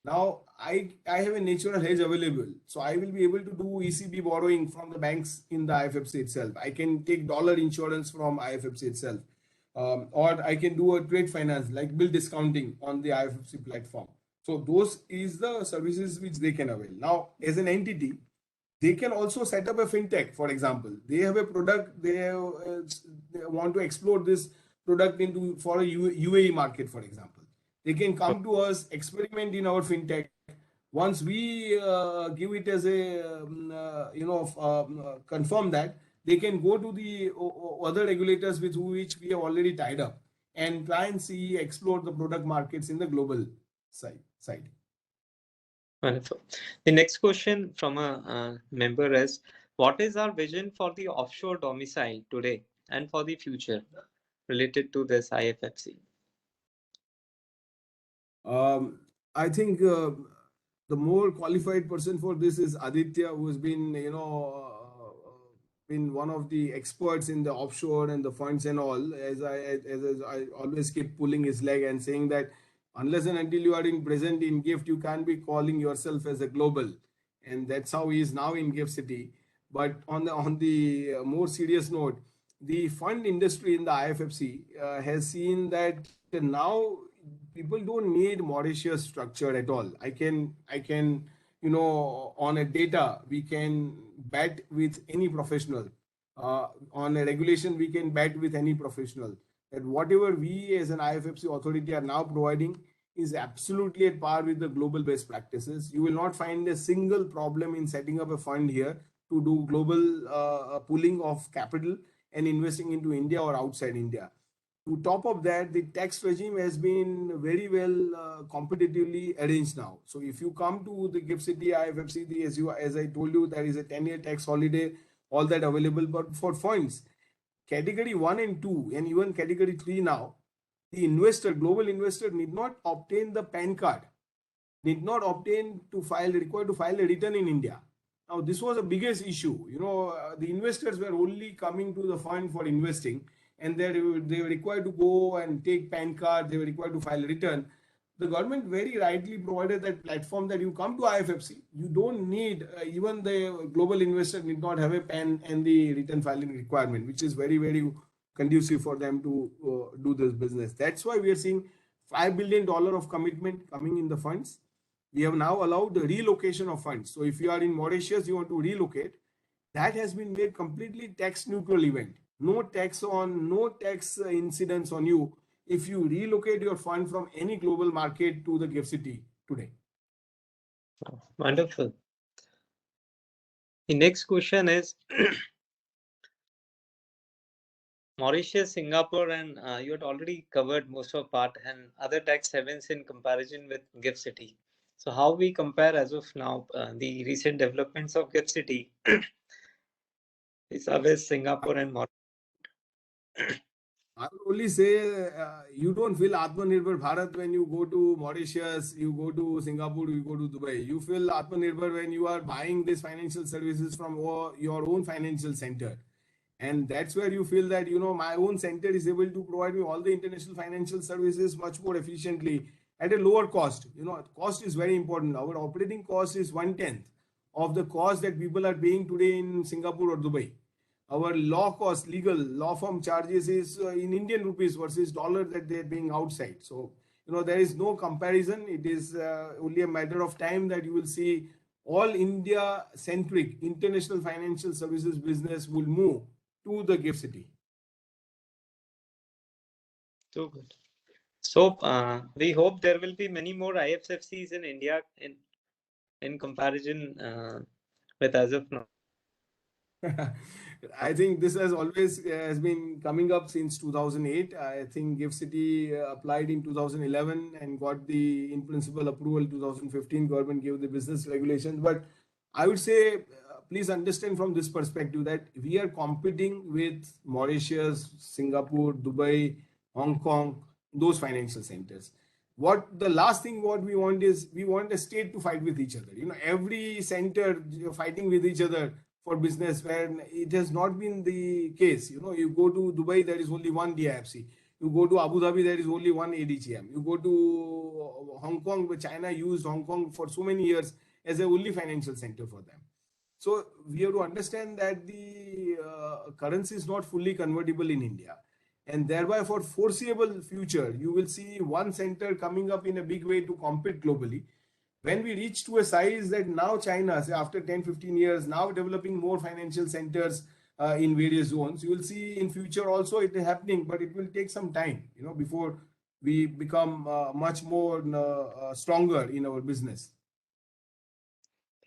Speaker 4: Now I have a natural hedge available, so I will be able to do ECB borrowing from the banks in the IFFC itself. I can take dollar insurance from IFFC itself, or I can do a trade finance like bill discounting on the IFFC platform. So those is the services which they can avail. Now as an entity, they can also set up a fintech. For example, they have a product, they want to explore this product for a UAE market, for example. They can come to us, experiment in our fintech, Once we give it as a confirm that, they can go to the other regulators with which we have already tied up and try and see explore the product markets in the global side.
Speaker 8: Wonderful. The next question from a member is, what is our vision for the offshore domicile today and for the future related to this IFFC?
Speaker 4: I think the more qualified person for this is Aditya, who has been, been one of the experts in the offshore and the funds and all. As I always keep pulling his leg and saying that unless and until you are present in GIFT, you can't be calling yourself as a global, and that's how he is now in GIFT City. But on the more serious note, the fund industry in the IFFC has seen that now people don't need Mauritius structure at all. I can on a data we can bet with any professional. On a regulation we can bet with any professional that whatever we as an IFFC authority are now providing is absolutely at par with the global best practices. You will not find a single problem in setting up a fund here to do global pooling of capital and investing into India or outside India. To top of that, the tax regime has been very well competitively arranged now. So if you come to the GIFT City IFFC, as I told you, there is a 10-year tax holiday, all that available. But for funds, category 1 and 2, and even category 3 now, the investor, global investor, need not obtain the PAN card, need not obtain to file, required to file a return in India. Now, this was the biggest issue. The investors were only coming to the fund for investing, and they were required to go and take PAN card, they were required to file a return. The government very rightly provided that platform that you come to IFFC, you don't need, even the global investor need not have a PAN and the return filing requirement, which is very, very conducive for them to do this business. That's why we are seeing $5 billion of commitment coming in the funds. We have now allowed the relocation of funds. So if you are in Mauritius, you want to relocate, that has been made completely tax neutral event. No tax incidence on you if you relocate your fund from any global market to the GIFT City today.
Speaker 8: Wonderful. The next question is Mauritius, Singapore, and you had already covered most of part and other tax havens in comparison with GIFT City. So how we compare as of now the recent developments of GIFT City vis-a-vis Singapore and Mauritius?
Speaker 4: I would only say you don't feel Atmanirbhar Bharat when you go to Mauritius, you go to Singapore, you go to Dubai. You feel Atmanirbhar when you are buying these financial services from your own financial center. And that's where you feel that, my own center is able to provide me all the international financial services much more efficiently at a lower cost. Cost is very important. Our operating cost is 1/10 of the cost that people are paying today in Singapore or Dubai. Our law cost, legal law firm charges is in Indian rupees versus dollar that they're paying outside. So, there is no comparison. It is only a matter of time that you will see all India centric international financial services business will move to the GIFT City.
Speaker 8: So good. So we hope there will be many more IFSCs in India in comparison with as of now.
Speaker 4: I think this has always has been coming up since 2008. I think GIFT City applied in 2011 and got the in principle approval 2015. Government gave the business regulations. But I would say, please understand from this perspective that we are competing with Mauritius, Singapore, Dubai, Hong Kong, those financial centers. The last thing what we want is we want a state to fight with each other. Every center fighting with each other for business, where it has not been the case. You go to Dubai, there is only one DIFC. You go to Abu Dhabi, there is only one ADGM. You go to Hong Kong, where China used Hong Kong for so many years as a only financial center for them. So we have to understand that the currency is not fully convertible in India. And thereby for foreseeable future, you will see one center coming up in a big way to compete globally. When we reach to a size that now China, say after 10-15 years, now developing more financial centers in various zones, you will see in future also it is happening, but it will take some time, before we become much more stronger in our business.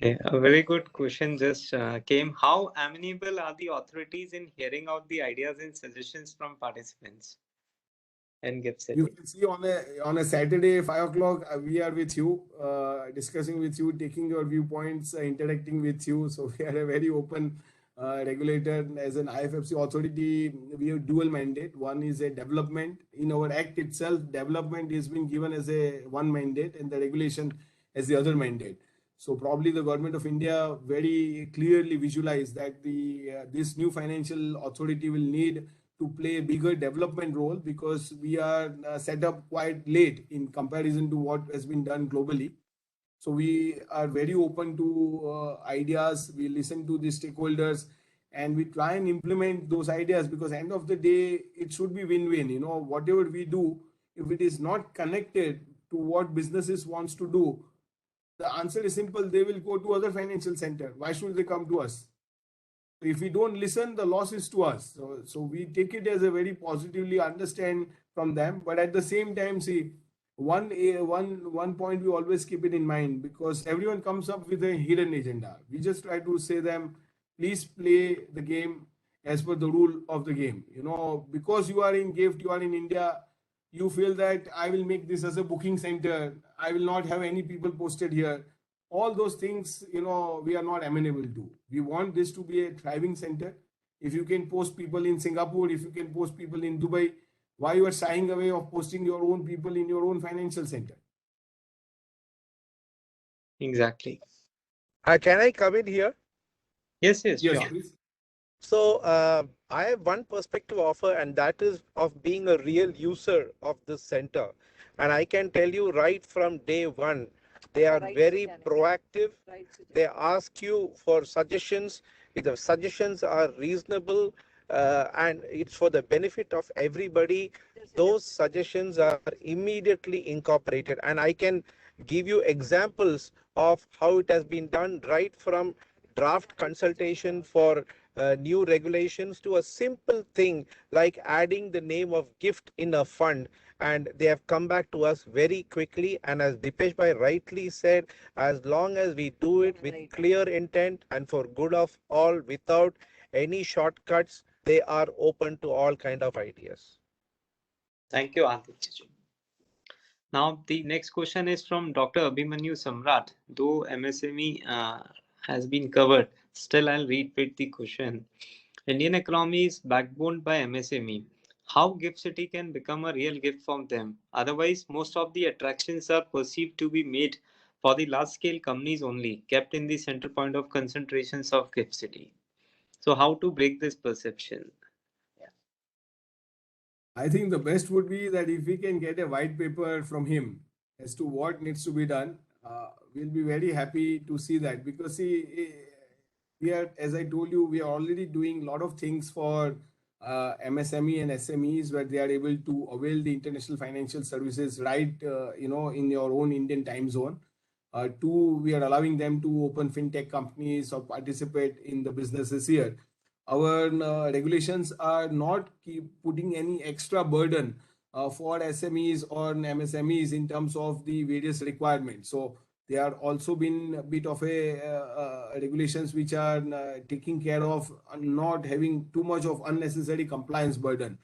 Speaker 8: Okay, a very good question just came. How amenable are the authorities in hearing out the ideas and suggestions from participants and GIFT City?
Speaker 4: You can see on a Saturday, 5 o'clock, we are with you, discussing with you, taking your viewpoints, interacting with you. So we are a very open regulator. As an IFFC authority, we have dual mandate. One is a development. In our act itself, development is being given as a one mandate and the regulation as the other mandate. So probably the government of India very clearly visualized that this new financial authority will need to play a bigger development role because we are set up quite late in comparison to what has been done globally. So we are very open to ideas. We listen to the stakeholders and we try and implement those ideas because end of the day, it should be win-win. You know, whatever we do, if it is not connected to what businesses wants to do, the answer is simple. They will go to other financial center. Why should they come to us? If we don't listen, the loss is to us. So we take it as a very positively understand from them. But at the same time, see, one point we always keep it in mind because everyone comes up with a hidden agenda. We just try to say them, please play the game as per the rule of the game. You know, because you are in GIFT, you are in India, you feel that I will make this as a booking center. I will not have any people posted here. All those things, you know, we are not amenable to. We want this to be a thriving center. If you can post people in Singapore, if you can post people in Dubai, why you are shying away of posting your own people in your own financial center?
Speaker 8: Exactly.
Speaker 9: Can I come in here?
Speaker 8: Yes,
Speaker 4: Yes,
Speaker 8: sure.
Speaker 4: please.
Speaker 9: So I have one perspective offer, and that is of being a real user of this center. And I can tell you right from day one, they are very proactive. They ask you for suggestions. If the suggestions are reasonable and it's for the benefit of everybody, those suggestions are immediately incorporated. And I can give you examples of how it has been done right from draft consultation for new regulations to a simple thing like adding the name of gift in a fund, and they have come back to us very quickly. And as Dipesh bhai rightly said, as long as we do it with clear intent and for good of all without any shortcuts, they are open to all kind of ideas.
Speaker 8: Thank you, Aditya. Now, the next question is from Dr. Abhimanyu Samrat. Though MSME has been covered, still I'll repeat the question. Indian economy is backboned by MSME. How GIFT City can become a real gift from them? Otherwise, most of the attractions are perceived to be made for the large-scale companies only, kept in the center point of concentrations of GIFT City. So, how to break this perception?
Speaker 4: I think the best would be that if we can get a white paper from him as to what needs to be done, we'll be very happy to see that because see, we are, as I told you, we are already doing a lot of things for MSME and SMEs where they are able to avail the international financial services right, you know, in your own Indian time zone. Two, we are allowing them to open fintech companies or participate in the businesses here. Our regulations are not keep putting any extra burden for SMEs or MSMEs in terms of the various requirements. So they are also been a bit of a regulations which are taking care of not having too much of unnecessary compliance burden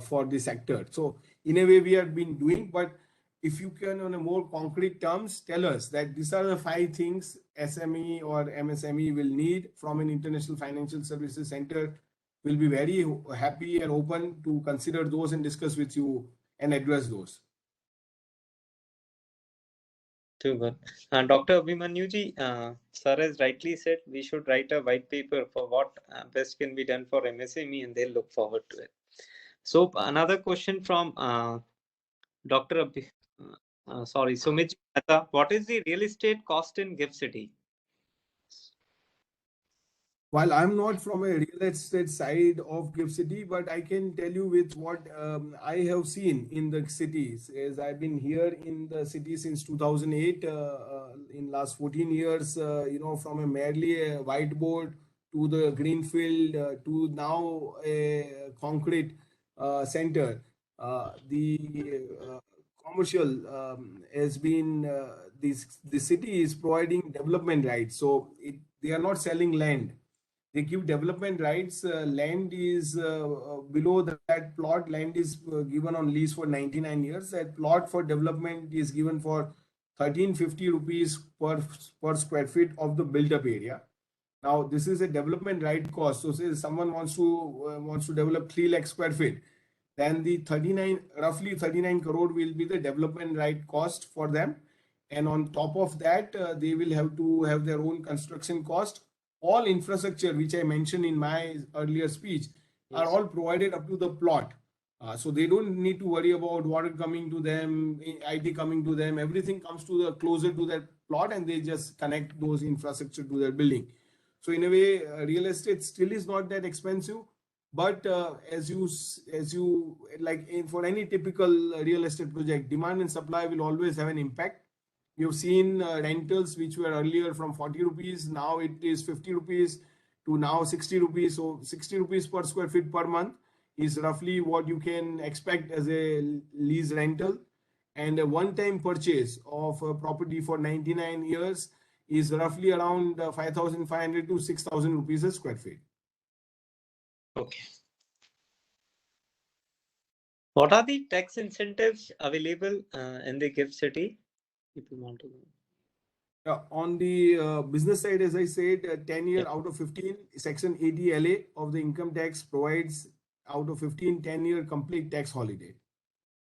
Speaker 4: for the sector. So in a way we have been doing, but if you can on a more concrete terms tell us that these are the 5 things SME or MSME will need from an international financial services center, we'll be very happy and open to consider those and discuss with you and address those.
Speaker 8: Too good. Dr. Abhimanyuji, sir has rightly said we should write a white paper for what best can be done for MSME and they'll look forward to it. So another question from Dr. Sumit Mehta. What is the real estate cost in GIFT City?
Speaker 4: While I'm not from a real estate side of GIFT City, but I can tell you with what I have seen in the cities, as I've been here in the city since 2008, in last 14 years, you know, from a merely a whiteboard to the greenfield to now a concrete center. The commercial has been the city is providing development rights. So they are not selling land. They give development rights. Land is below that plot. Land is given on lease for 99 years. That plot for development is given for 1350 rupees per square feet of the built-up area. Now, this is a development right cost. So, say someone wants to develop 3 lakh square feet, then the roughly 39 crore will be the development right cost for them. And on top of that, they will have to have their own construction cost. All infrastructure, which I mentioned in my earlier speech, are all provided up to the plot. So they don't need to worry about water coming to them, IT coming to them. Everything comes to the closer to their plot, and they just connect those infrastructure to their building. So in a way, real estate still is not that expensive, but as you like for any typical real estate project, demand and supply will always have an impact. You've seen rentals which were earlier from 40 rupees, now it is 50 rupees to now 60 rupees. So 60 rupees per square feet per month is roughly what you can expect as a lease rental. And a one-time purchase of a property for 99 years is roughly around 5,500 to 6,000 rupees a square feet.
Speaker 8: Okay. What are the tax incentives available in the GIFT City? If you want to know.
Speaker 4: On the business side, as I said, 10 year out of 15, Section 80 LA of the income tax provides out of 15, 10-year complete tax holiday.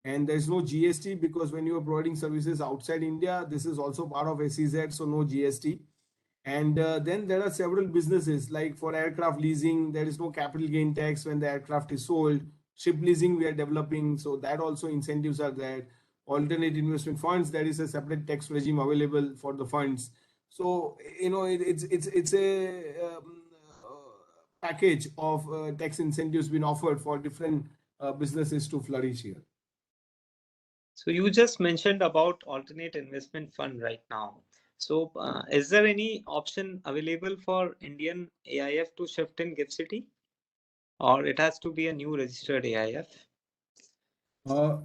Speaker 4: And there's no GST because when you are providing services outside India, this is also part of SEZ, so no GST. And then there are several businesses like for aircraft leasing, there is no capital gain tax when the aircraft is sold. Ship leasing we are developing, so that also incentives are there. Alternate investment funds, there is a separate tax regime available for the funds. So you know it's a package of tax incentives being offered for different businesses to flourish here.
Speaker 8: So you just mentioned about alternate investment fund right now. So is there any option available for Indian AIF to shift in GIFT City, or it has to be a new registered AIF?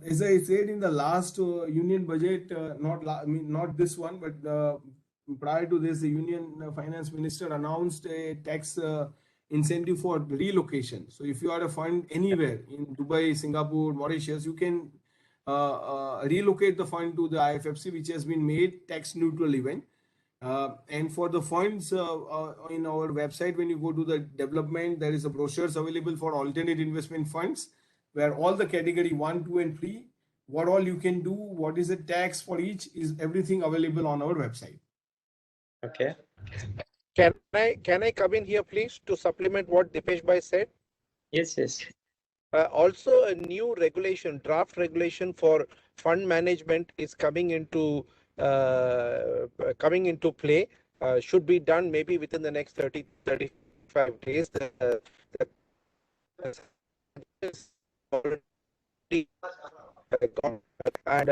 Speaker 4: As I said in the last union budget, not this one, but prior to this, the union finance minister announced a tax incentive for relocation. So if you are a fund anywhere in Dubai, Singapore, Mauritius, you can relocate the fund to the IFFC, which has been made tax neutral even. And for the funds in our website, when you go to the development, there is a brochures available for alternate investment funds, where all the category 1, 2, and 3, what all you can do, what is the tax for each, is everything available on our website.
Speaker 8: Okay.
Speaker 9: Can I come in here, please, to supplement what Dipesh Bhai said?
Speaker 8: Yes, yes.
Speaker 9: Also, a new regulation, draft regulation for fund management is coming into play. Should be done maybe within the next 30-35 days. And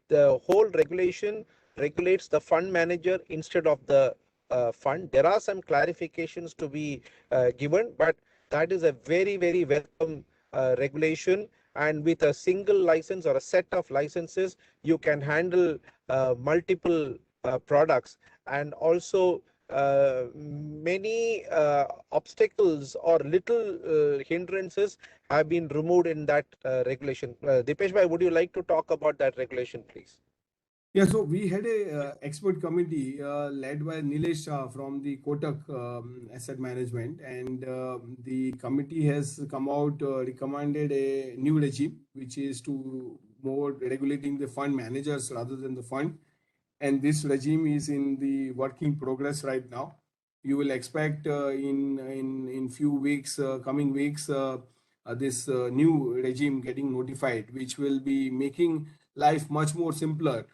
Speaker 9: the whole regulation regulates the fund manager instead of the fund. There are some clarifications to be given, but that is a very, very welcome regulation. And with a single license or a set of licenses, you can handle multiple products. And also many obstacles or little hindrances have been removed in that regulation. Dipesh Bhai, would you like to talk about that regulation, please?
Speaker 4: Yeah, so we had a expert committee led by Nilesh Shah from the Kotak Asset Management, and the committee has come out recommended a new regime, which is to more regulating the fund managers rather than the fund. And this regime is in the working progress right now. You will expect in few weeks, coming weeks, this new regime getting notified, which will be making life much more simpler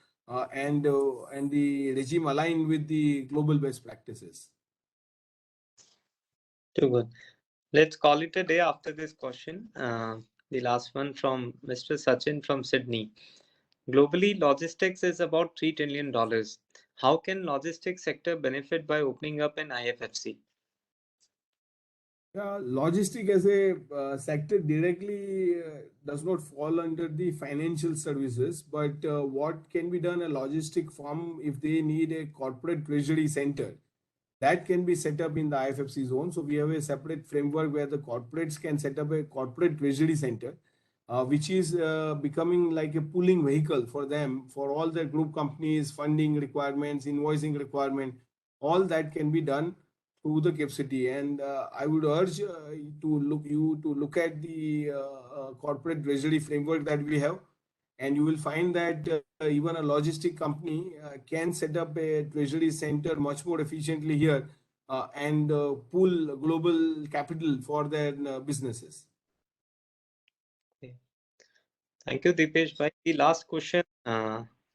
Speaker 4: and the regime aligned with the global best practices.
Speaker 8: Too good. Let's call it a day after this question. The last one from Mr. Sachin from Sydney. Globally, logistics is about $3 trillion. How can logistics sector benefit by opening up an IFFC?
Speaker 4: Yeah, logistic as a sector directly does not fall under the financial services, but what can be done a logistic firm if they need a corporate treasury center that can be set up in the IFFC zone. So we have a separate framework where the corporates can set up a corporate treasury center, which is becoming like a pooling vehicle for them for all their group companies, funding requirements, invoicing requirement. All that can be done through the GIFT City. And I would urge to look at the corporate treasury framework that we have, and you will find that even a logistic company can set up a treasury center much more efficiently here and pool global capital for their businesses.
Speaker 8: Okay. Thank you, Dipesh bhai. The last question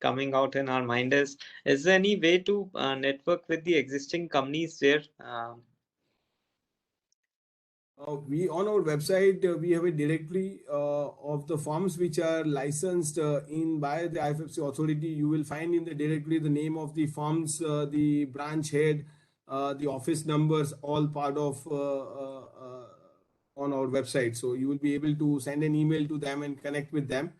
Speaker 8: coming out in our mind is there any way to network with the existing companies there?
Speaker 4: We on our website we have a directory of the firms which are licensed in by the IFFC authority. You will find in the directory the name of the firms, the branch head, the office numbers, all part of on our website. So you will be able to send an email to them and connect with them.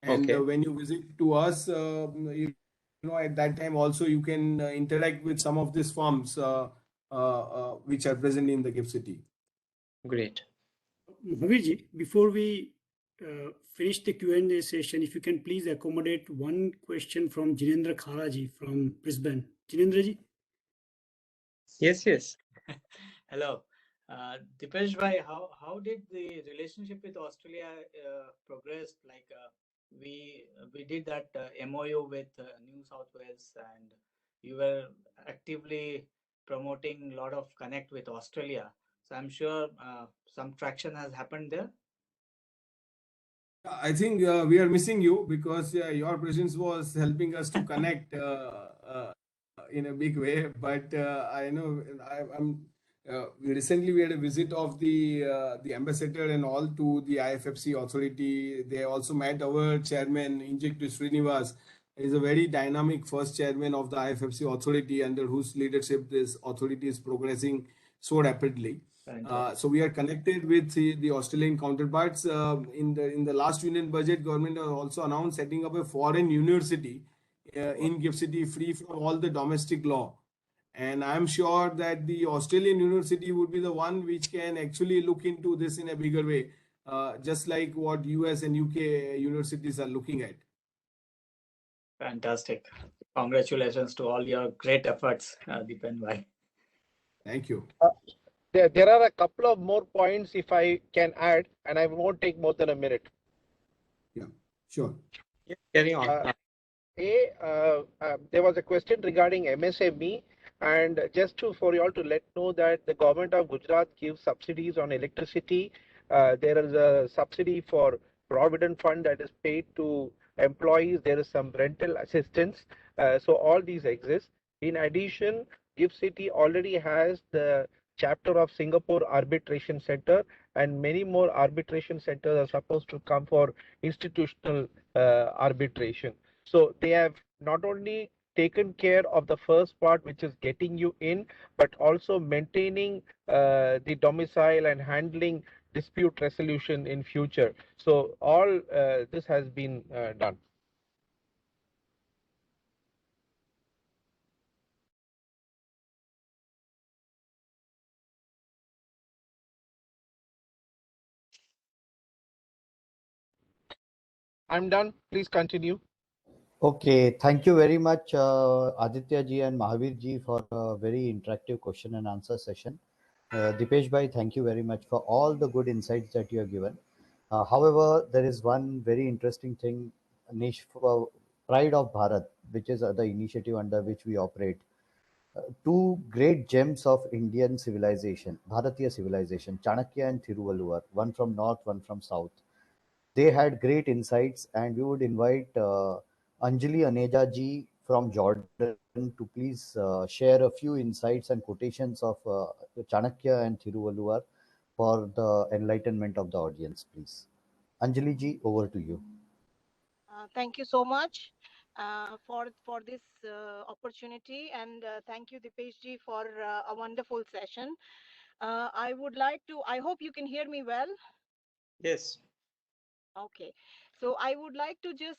Speaker 4: And
Speaker 8: Okay.
Speaker 4: when you visit to us, you know at that time also you can interact with some of these firms which are present in the GIFT City.
Speaker 8: Great.
Speaker 10: Bhaviji, before we finish the Q&A session, if you can please accommodate one question from Jinendra Kharaji from Brisbane. Jinendra ji?
Speaker 8: Yes, yes.
Speaker 11: Hello. Dipesh bhai, how did the relationship with Australia progress? Like we did that MOU with New South Wales, and you were actively promoting a lot of connect with Australia. So I'm sure some traction has happened there.
Speaker 4: I think we are missing you because your presence was helping us to connect in a big way. But I know I'm. Recently, we had a visit of the ambassador and all to the IFFC authority. They also met our chairman, Injectu Srinivas. He is a very dynamic first chairman of the IFFC authority, under whose leadership this authority is progressing so rapidly. So we are connected with the Australian counterparts. In the last union budget, government has also announced setting up a foreign university in GIFT City, free from all the domestic law. And I'm sure that the Australian university would be the one which can actually look into this in a bigger way, just like what US and UK universities are looking at.
Speaker 11: Fantastic. Congratulations to all your great efforts, Dipen bhai.
Speaker 4: Thank you.
Speaker 9: There are a couple of more points if I can add, and I won't take more than a minute.
Speaker 4: Yeah, sure.
Speaker 8: Yeah, carry on.
Speaker 9: There was a question regarding MSME, and just for you all to let know that the government of Gujarat gives subsidies on electricity. There is a subsidy for provident fund that is paid to employees. There is some rental assistance. So all these exist. In addition, GIFT City already has the chapter of Singapore Arbitration Center, and many more arbitration centers are supposed to come for institutional arbitration. So they have not only taken care of the first part, which is getting you in, but also maintaining the domicile and handling dispute resolution in future. So all this has been done. I'm done. Please continue.
Speaker 2: Okay, thank you very much, Aditya ji and Mahavir ji, for a very interactive question and answer session. Dipesh bhai, thank you very much for all the good insights that you have given. However, there is one very interesting thing, niche for Pride of Bharat, which is the initiative under which we operate. Two great gems of Indian civilization, Bharatiya civilization, Chanakya and Thiruvalluvar, one from north, one from south. They had great insights, and we would invite Anjali Aneja ji from Jordan to please share a few insights and quotations of Chanakya and Thiruvalluvar for the enlightenment of the audience, please. Anjali ji, over to you.
Speaker 12: Thank you so much for this opportunity, and thank you, Dipesh ji, for a wonderful session. I hope you can hear me well.
Speaker 8: Yes.
Speaker 12: Okay. So I would like to just,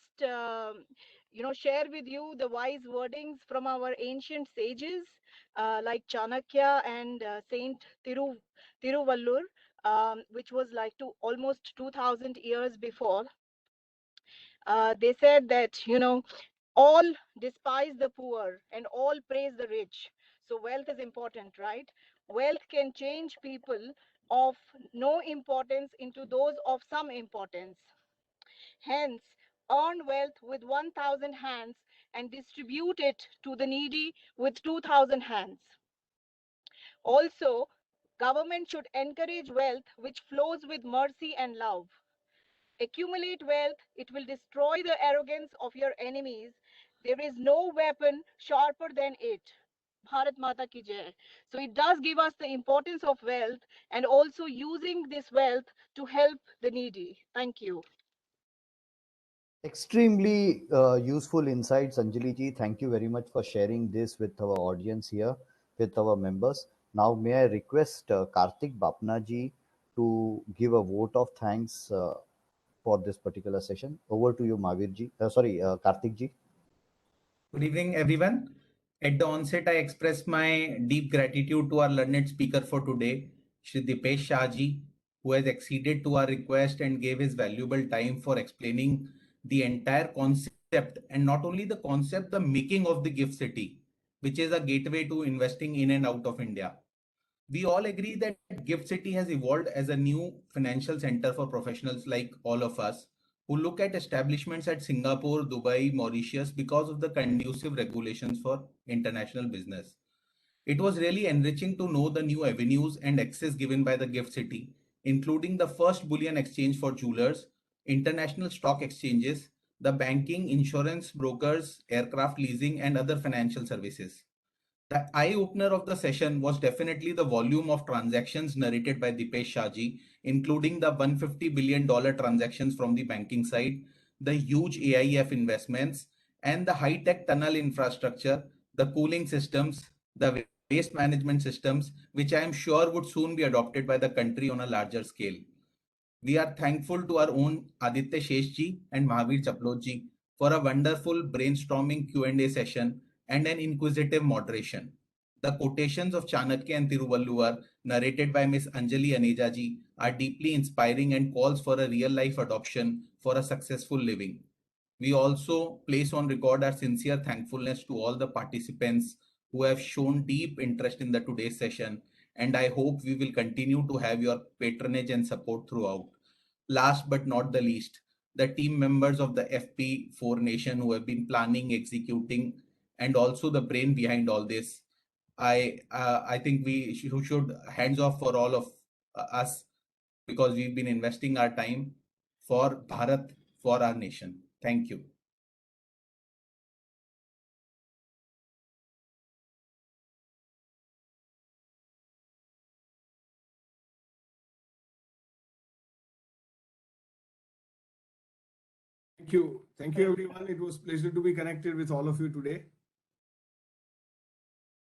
Speaker 12: share with you the wise wordings from our ancient sages, like Chanakya and Saint Tiruvallur, which was like almost 2000 years before. They said that, all despise the poor and all praise the rich. So wealth is important, right? Wealth can change people of no importance into those of some importance. Hence, earn wealth with 1,000 hands and distribute it to the needy with 2,000 hands. Also, government should encourage wealth which flows with mercy and love. Accumulate wealth, it will destroy the arrogance of your enemies. There is no weapon sharper than it. Bharat Mata ki jai. So it does give us the importance of wealth and also using this wealth to help the needy. Thank you.
Speaker 2: Extremely useful insights, Anjali ji. Thank you very much for sharing this with our audience here, with our members. Now, may I request Karthik Bapna ji to give a vote of thanks for this particular session. Over to you, Mahavir ji. Karthik ji.
Speaker 13: Good evening, everyone. At the onset, I express my deep gratitude to our learned speaker for today, Shri Dipesh Shah ji, who has acceded to our request and gave his valuable time for explaining the entire concept, and not only the concept, the making of the gift city, which is a gateway to investing in and out of India. We all agree that Gift City has evolved as a new financial center for professionals like all of us who look at establishments at Singapore, Dubai, Mauritius because of the conducive regulations for international business. It was really enriching to know the new avenues and access given by the Gift City, including the first bullion exchange for jewelers, international stock exchanges, the banking, insurance, brokers, aircraft leasing, and other financial services. The eye-opener of the session was definitely the volume of transactions narrated by Dipesh Shah ji, including the $150 billion transactions from the banking side, the huge AIF investments, and the high-tech tunnel infrastructure, the cooling systems, the waste management systems, which I am sure would soon be adopted by the country on a larger scale. We are thankful to our own Aditya Sheshji and Mahavir Chaplotji for a wonderful brainstorming Q&A session and an inquisitive moderation. The quotations of Chanakya and Tiruvallur narrated by Ms. Anjali Aneja ji are deeply inspiring and calls for a real-life adoption for a successful living. We also place on record our sincere thankfulness to all the participants who have shown deep interest in the today's session, and I hope we will continue to have your patronage and support throughout. Last but not the least, the team members of the FP4 Nation who have been planning, executing, and also the brain behind all this. I think we should hands off for all of us because we've been investing our time for Bharat, for our nation. Thank you.
Speaker 4: Thank you. Thank you, everyone. It was a pleasure to be connected with all of you today.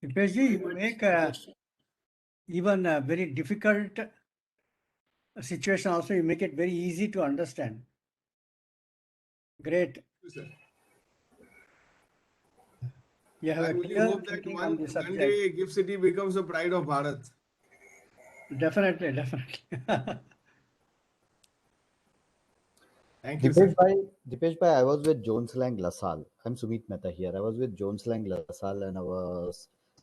Speaker 1: Dipesh ji, you make even a very difficult situation also, you make it very easy to understand. Great. You have
Speaker 4: I
Speaker 1: a
Speaker 4: really
Speaker 1: clear
Speaker 4: hope that
Speaker 1: thinking on the
Speaker 4: one
Speaker 1: subject.
Speaker 4: day Gift City becomes the pride of Bharat.
Speaker 1: Definitely, definitely.
Speaker 4: Thank you, sir.
Speaker 2: Dipesh bhai, I was with Jones Lang LaSalle. I'm Sumit Mehta here. I was with Jones Lang LaSalle and our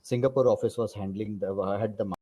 Speaker 2: Singapore office was handling had the